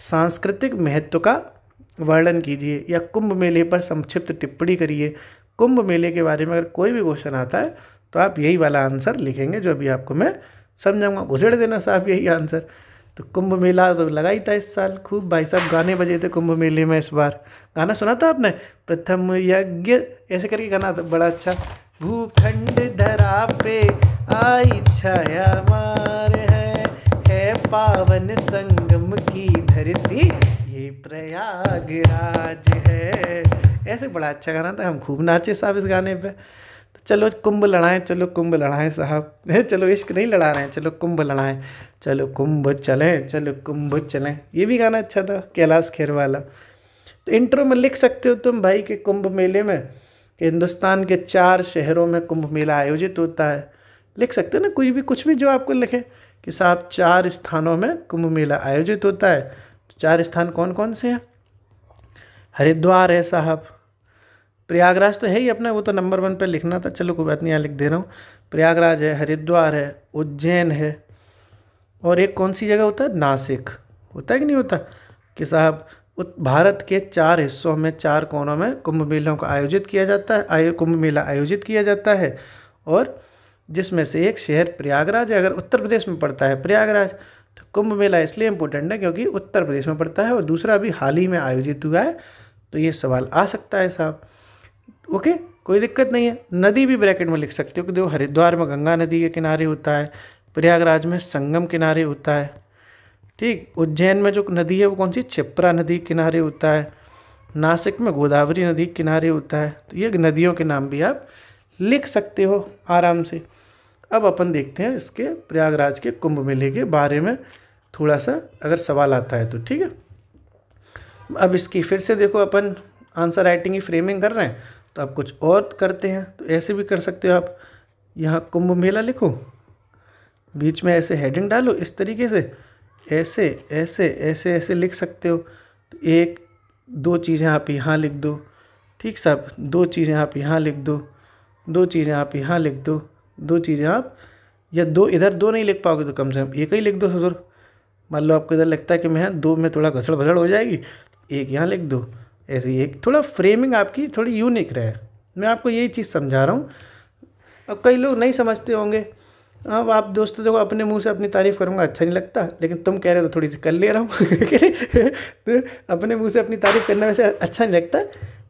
[SPEAKER 1] सांस्कृतिक महत्व का वर्णन कीजिए या कुंभ मेले पर संक्षिप्त टिप्पणी करिए। कुंभ मेले के बारे में अगर कोई भी क्वेश्चन आता है तो आप यही वाला आंसर लिखेंगे जो अभी आपको मैं समझाऊंगा। घुसेड़ देना साहब यही आंसर। तो कुंभ मेला तो लगा ही था इस साल खूब, भाई साहब गाने बजे थे कुंभ मेले में इस बार। गाना सुना था आपने? प्रथम यज्ञ ऐसे करके गाना था बड़ा अच्छा। भूखंड धरा पे आई छाया मार है पावन संगम की धरती ये प्रयागराज है। ऐसे बड़ा अच्छा गाना था, हम खूब नाचे साहब इस गाने पे। तो चलो कुंभ लड़ाएं, चलो कुंभ लड़ाएं साहब, चलो इश्क नहीं लड़ा रहे हैं, चलो कुंभ लड़ाएं, चलो कुंभ चलें, चलो कुंभ चलें। ये भी गाना अच्छा था, कैलाश खेर वाला। तो इंट्रो में लिख सकते हो तुम भाई कि कुंभ मेले में कि हिंदुस्तान के 4 शहरों में कुंभ मेला आयोजित होता है। लिख सकते हो ना कुछ भी जो आपको लिखे कि साहब 4 स्थानों में कुंभ मेला आयोजित होता है। तो 4 स्थान कौन कौन से हैं? हरिद्वार है साहब, प्रयागराज तो है ही अपना, वो तो नंबर 1 पे लिखना था, चलो कोई बात नहीं यहाँ लिख दे रहा हूँ। प्रयागराज है, हरिद्वार है, उज्जैन है, और एक कौन सी जगह होता है? नासिक होता है कि नहीं होता? कि साहब भारत के 4 हिस्सों में 4 कोनों में कुंभ मेलों का आयोजित किया जाता है, कुंभ मेला आयोजित किया जाता है, और जिसमें से एक शहर प्रयागराज है। अगर उत्तर प्रदेश में पड़ता है प्रयागराज, तो कुंभ मेला इसलिए इम्पोर्टेंट है क्योंकि उत्तर प्रदेश में पड़ता है, और दूसरा अभी हाल ही में आयोजित हुआ है। तो ये सवाल आ सकता है साहब। ओके, कोई दिक्कत नहीं है। नदी भी ब्रैकेट में लिख सकते हो कि देखो हरिद्वार में गंगा नदी के किनारे होता है, प्रयागराज में संगम किनारे होता है, ठीक। उज्जैन में जो नदी है वो कौन सी? क्षिप्रा नदी किनारे होता है। नासिक में गोदावरी नदी किनारे होता है। तो ये नदियों के नाम भी आप लिख सकते हो आराम से। अब अपन देखते हैं इसके प्रयागराज के कुंभ मेले के बारे में थोड़ा सा अगर सवाल आता है तो, ठीक है। अब इसकी फिर से देखो, अपन आंसर राइटिंग की फ्रेमिंग कर रहे हैं तो अब कुछ और करते हैं। तो ऐसे भी कर सकते हो आप, यहाँ कुंभ मेला लिखो, बीच में ऐसे हेडिंग डालो इस तरीके से, ऐसे ऐसे ऐसे ऐसे लिख सकते हो। तो एक दो चीज़ें आप यहाँ लिख दो, ठीक साहब, दो चीज़ें आप यहाँ लिख दो, दो चीज़ें आप यहाँ लिख दो, दो चीज़ें आप, या दो इधर दो नहीं लिख पाओगे तो कम से कम एक ही लिख दो ससुर। मान लो आपको इधर लगता है कि मैं दो में थोड़ा घसड़ भसड़ हो जाएगी, एक यहाँ लिख दो। ऐसे ही एक थोड़ा फ्रेमिंग आपकी थोड़ी यूनिक रहे, मैं आपको यही चीज़ समझा रहा हूँ। अब कई लोग नहीं समझते होंगे। अब आप दोस्तों देखो, अपने मुंह से अपनी तारीफ़ करूँगा अच्छा नहीं लगता, लेकिन तुम कह रहे हो तो थोड़ी सी कर ले रहा हूँ तो अपने मुंह से अपनी तारीफ़ करना वैसे अच्छा नहीं लगता,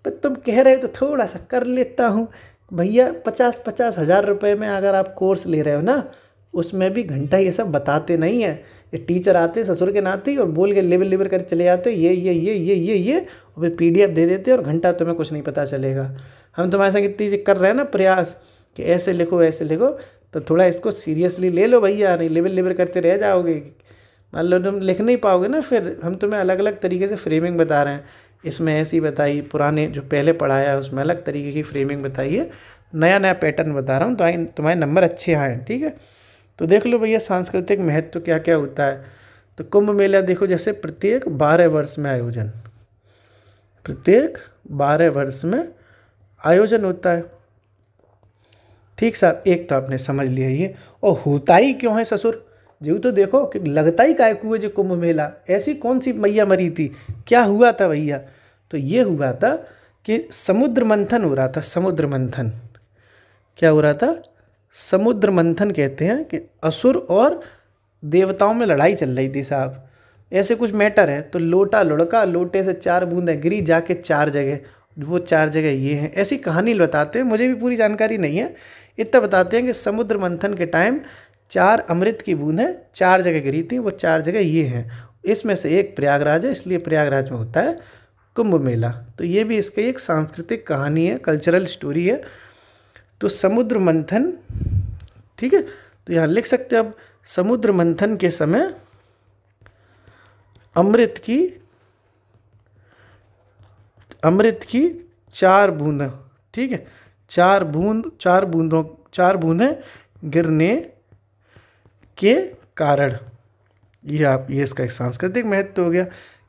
[SPEAKER 1] पर तुम कह रहे हो तो थोड़ा सा कर लेता हूँ। भैया 50-50 हज़ार रुपये में अगर आप कोर्स ले रहे हो ना, उसमें भी घंटा ये सब बताते नहीं है। ये टीचर आते ससुर के नाते और बोल के लेबर लेबर कर चले जाते, ये और फिर PDF दे देते और घंटा तुम्हें कुछ नहीं पता चलेगा। हम तुम्हारे संग इतनी कर रहे हैं ना प्रयास कि ऐसे लिखो ऐसे लिखो, तो थोड़ा इसको सीरियसली ले लो भैया, नहीं लेबर लेबर करते रह जाओगे। मान लो तुम लिख नहीं पाओगे ना, फिर हम तुम्हें अलग अलग तरीके से फ्रेमिंग बता रहे हैं, इसमें ऐसी बताई, पुराने जो पहले पढ़ाया है उसमें अलग तरीके की फ्रेमिंग बताई है, नया नया पैटर्न बता रहा हूँ तो तुम्हारे नंबर अच्छे आए, ठीक है। तो देख लो भैया सांस्कृतिक महत्व क्या क्या होता है। तो कुंभ मेला देखो, जैसे प्रत्येक 12 वर्ष में आयोजन, प्रत्येक 12 वर्ष में आयोजन होता है, ठीक साहब। एक तो आपने समझ लिया ये, और होता ही क्यों है ससुर जी, तो देखो कि लगता ही काय कुएं जो कुंभ मेला, ऐसी कौन सी मैया मरी थी, क्या हुआ था भैया। तो ये हुआ था कि समुद्र मंथन हो रहा था, समुद्र मंथन। क्या हो रहा था? समुद्र मंथन कहते हैं कि असुर और देवताओं में लड़ाई चल रही थी साहब, ऐसे कुछ मैटर है। तो लोटा लुढ़का, लोटे से 4 बूंदें गिरी जाके 4 जगह, वो 4 जगह ये हैं, ऐसी कहानी बताते हैं, मुझे भी पूरी जानकारी नहीं है। इतना बताते हैं कि समुद्र मंथन के टाइम 4 अमृत की बूंदें 4 जगह गिरी थी, वो 4 जगह ये हैं। इसमें से एक प्रयागराज है, इसलिए प्रयागराज में होता है कुंभ मेला। तो ये भी इसकी एक सांस्कृतिक कहानी है, कल्चरल स्टोरी है। तो समुद्र मंथन, ठीक है, तो यहाँ लिख सकते हैं अब, समुद्र मंथन के समय अमृत की 4 बूंदें, ठीक है, 4 बूंदें गिरने के कारण, ये इसका एक सांस्कृतिक महत्व हो गया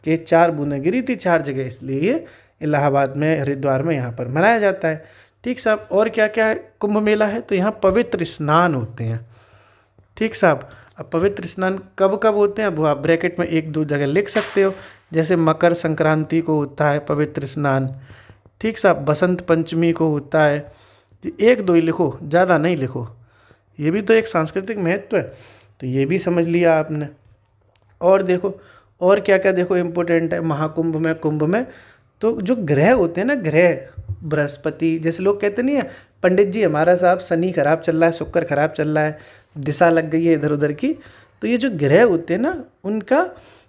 [SPEAKER 1] कि 4 बूंदें गिरी थी 4 जगह, इसलिए ये इलाहाबाद में, हरिद्वार में यहाँ पर मनाया जाता है, ठीक साहब। और क्या क्या है कुंभ मेला है, तो यहाँ पवित्र स्नान होते हैं, ठीक साहब। अब पवित्र स्नान कब कब होते हैं, अब आप ब्रैकेट में 1-2 जगह लिख सकते हो। जैसे मकर संक्रांति को होता है पवित्र स्नान, ठीक साहब। बसंत पंचमी को होता है, 1-2 ही लिखो, ज़्यादा नहीं लिखो, ये भी तो एक सांस्कृतिक महत्व है, तो ये भी समझ लिया आपने। और देखो और क्या क्या देखो इम्पोर्टेंट है महाकुंभ में, कुंभ में। तो जो ग्रह होते हैं ना, ग्रह, बृहस्पति, जैसे लोग कहते नहीं है पंडित जी हमारा साहब शनि खराब चल रहा है, शुक्र खराब चल रहा है, दिशा लग गई है इधर उधर की। तो ये जो ग्रह होते हैं ना, उनका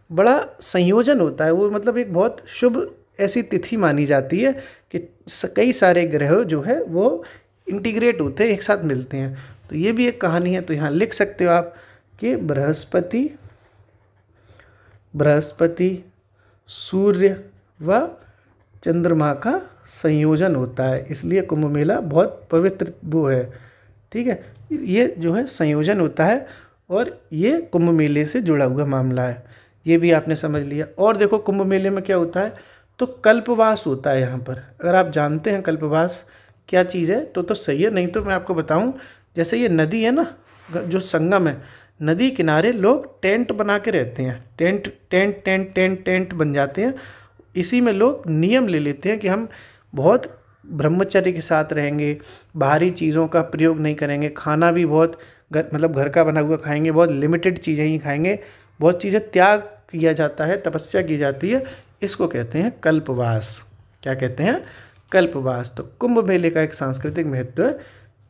[SPEAKER 1] बड़ा संयोजन होता है, वो मतलब एक बहुत शुभ ऐसी तिथि मानी जाती है कि कई सारे ग्रह जो है वो इंटीग्रेट होते हैं, एक साथ मिलते हैं। तो ये भी एक कहानी है। तो यहाँ लिख सकते हो आप कि बृहस्पति सूर्य व चंद्रमा का संयोजन होता है, इसलिए कुंभ मेला बहुत पवित्र वो है, ठीक है। ये जो है संयोजन होता है और ये कुंभ मेले से जुड़ा हुआ मामला है, ये भी आपने समझ लिया। और देखो कुंभ मेले में क्या होता है, तो कल्पवास होता है यहाँ पर। अगर आप जानते हैं कल्पवास क्या चीज़ है तो सही है, नहीं तो मैं आपको बताऊँ। जैसे ये नदी है ना, जो संगम है, नदी किनारे लोग टेंट बना के रहते हैं, टेंट बन जाते हैं। इसी में लोग नियम ले लेते हैं कि हम बहुत ब्रह्मचर्य के साथ रहेंगे, बाहरी चीज़ों का प्रयोग नहीं करेंगे, खाना भी बहुत मतलब घर का बना हुआ खाएंगे, बहुत लिमिटेड चीज़ें ही खाएंगे, बहुत चीज़ें त्याग किया जाता है, तपस्या की जाती है। इसको कहते हैं कल्पवास। क्या कहते हैं? कल्पवास। तो कुंभ मेले का एक सांस्कृतिक महत्व है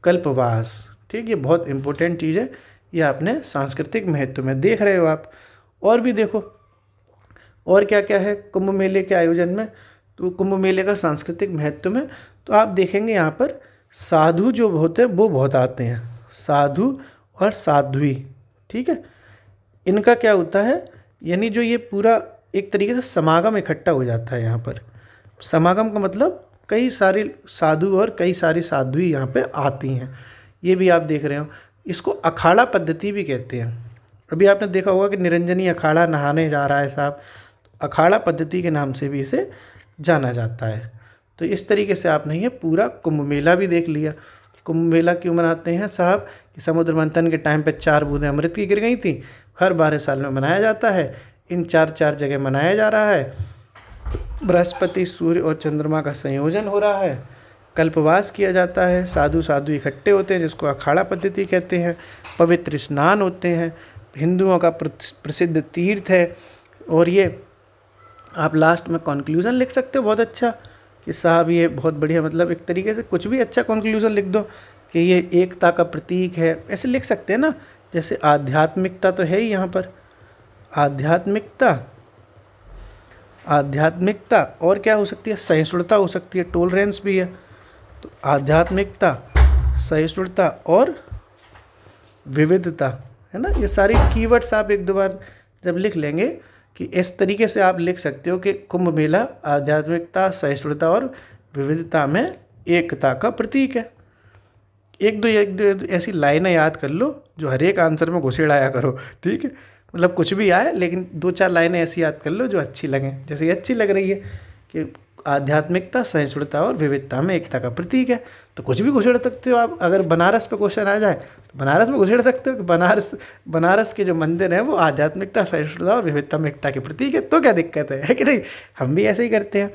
[SPEAKER 1] कल्पवास, ठीक। ये बहुत इंपॉर्टेंट चीज़ है, ये आपने सांस्कृतिक महत्व में देख रहे हो आप। और भी देखो और क्या क्या है कुंभ मेले के आयोजन में। तो कुंभ मेले का सांस्कृतिक महत्व में तो आप देखेंगे यहाँ पर साधु जो होते हैं वो बहुत आते हैं, साधु और साध्वी, ठीक है। इनका क्या होता है, यानी जो ये पूरा एक तरीके से समागम इकट्ठा हो जाता है यहाँ पर। समागम का मतलब कई सारे साधु और कई सारी साध्वी यहाँ पे आती हैं। ये भी आप देख रहे हो। इसको अखाड़ा पद्धति भी कहते हैं। अभी आपने देखा होगा कि निरंजनी अखाड़ा नहाने जा रहा है साहब, अखाड़ा पद्धति के नाम से भी इसे जाना जाता है। तो इस तरीके से आपने ये पूरा कुंभ मेला भी देख लिया। कुंभ मेला क्यों मनाते हैं साहब? कि समुद्र मंथन के टाइम पे 4 बूंदें अमृत की गिर गई थी। हर 12 साल में मनाया जाता है। इन 4 जगह मनाया जा रहा है। बृहस्पति, सूर्य और चंद्रमा का संयोजन हो रहा है। कल्पवास किया जाता है। साधु साधु इकट्ठे होते हैं, जिसको अखाड़ा पद्धति कहते हैं। पवित्र स्नान होते हैं। हिंदुओं का प्रसिद्ध तीर्थ है। और ये आप लास्ट में कंक्लूज़न लिख सकते हो बहुत अच्छा कि साहब ये बहुत बढ़िया, मतलब एक तरीके से कुछ भी अच्छा कंक्लूज़न लिख दो कि ये एकता का प्रतीक है, ऐसे लिख सकते हैं ना। जैसे आध्यात्मिकता तो है ही यहाँ पर, आध्यात्मिकता और क्या हो सकती है? सहिष्णुता हो सकती है, टॉलरेंस भी है। तो आध्यात्मिकता, सहिष्णुता और विविधता, है ना। ये सारी कीवर्ड्स आप एक दो बार जब लिख लेंगे कि इस तरीके से आप लिख सकते हो कि कुंभ मेला आध्यात्मिकता, सहिष्णुता और विविधता में एकता का प्रतीक है। एक दो ऐसी लाइनें याद कर लो जो हर एक आंसर में घुसेड़ाया करो, ठीक है। मतलब कुछ भी आए लेकिन 2-4 लाइनें ऐसी याद कर लो जो अच्छी लगें। जैसे ये अच्छी लग रही है कि आध्यात्मिकता, सहिष्णुता और विविधता में एकता का प्रतीक है, तो कुछ भी घुसेड़ सकते हो आप। अगर बनारस पे क्वेश्चन आ जाए तो बनारस में घुसेड़ सकते हो कि बनारस के जो मंदिर हैं वो आध्यात्मिकता, सहिष्णुता और विविधता में एकता के प्रतीक है। तो क्या दिक्कत है कि नहीं? हम भी ऐसे ही करते हैं।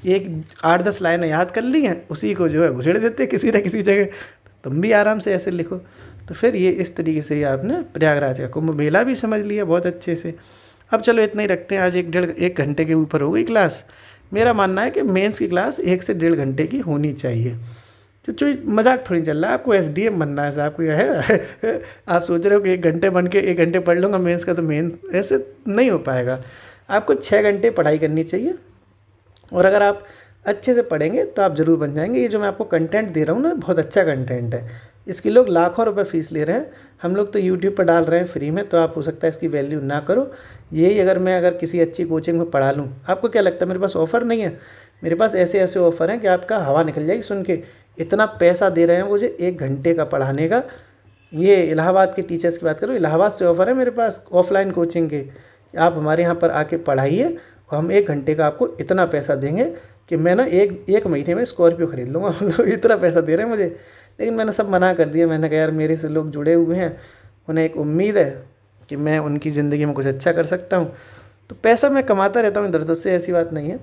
[SPEAKER 1] एक 8-10 लाइनें याद कर ली हैं, उसी को जो है घुसेड़ देते हैं किसी न किसी जगह। तो तुम भी आराम से ऐसे लिखो। तो फिर ये इस तरीके से आपने प्रयागराज का कुंभ मेला भी समझ लिया बहुत अच्छे से। अब चलो इतना ही रखते हैं, आज 1 घंटे के ऊपर हो गई क्लास। मेरा मानना है कि मेंस की क्लास 1 से 1.5 घंटे की होनी चाहिए। जो मजाक थोड़ी चल रहा है, आपको एसडीएम बनना है साहब, कोई है आप सोच रहे हो कि 1 घंटे बन के 1 घंटे पढ़ लूँगा मेंस का, तो मेंस ऐसे नहीं हो पाएगा। आपको 6 घंटे पढ़ाई करनी चाहिए, और अगर आप अच्छे से पढ़ेंगे तो आप ज़रूर बन जाएंगे। ये जो मैं आपको कंटेंट दे रहा हूँ ना, बहुत अच्छा कंटेंट है। इसकी लोग लाखों रुपए फीस ले रहे हैं, हम लोग तो यूट्यूब पर डाल रहे हैं फ्री में। तो आप हो सकता है इसकी वैल्यू ना करो। यही अगर किसी अच्छी कोचिंग में पढ़ा लूँ, आपको क्या लगता है मेरे पास ऑफ़र नहीं है? मेरे पास ऐसे ऐसे ऑफ़र हैं कि आपका हवा निकल जाएगी सुन के। इतना पैसा दे रहे हैं मुझे 1 घंटे का पढ़ाने का। ये इलाहाबाद के टीचर्स की बात करो, इलाहाबाद से ऑफ़र है मेरे पास ऑफलाइन कोचिंग के। आप हमारे यहाँ पर आके पढ़ाइए और हम 1 घंटे का आपको इतना पैसा देंगे कि मैं ना एक महीने में स्कॉर्पियो खरीद लूँगा। इतना पैसा दे रहे हैं मुझे। लेकिन मैंने सब मना कर दिया। मैंने कहा यार मेरे से लोग जुड़े हुए हैं, उन्हें एक उम्मीद है कि मैं उनकी ज़िंदगी में कुछ अच्छा कर सकता हूँ। तो पैसा मैं कमाता रहता हूँ इधर उधर से, ऐसी बात नहीं है।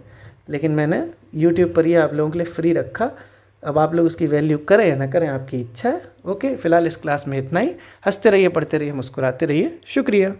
[SPEAKER 1] लेकिन मैंने यूट्यूब पर ये आप लोगों के लिए फ्री रखा। अब आप लोग उसकी वैल्यू करें या ना करें, आपकी इच्छा है। ओके, फ़िलहाल इस क्लास में इतना ही। हंसते रहिए, पढ़ते रहिए, मुस्कुराते रहिए। शुक्रिया।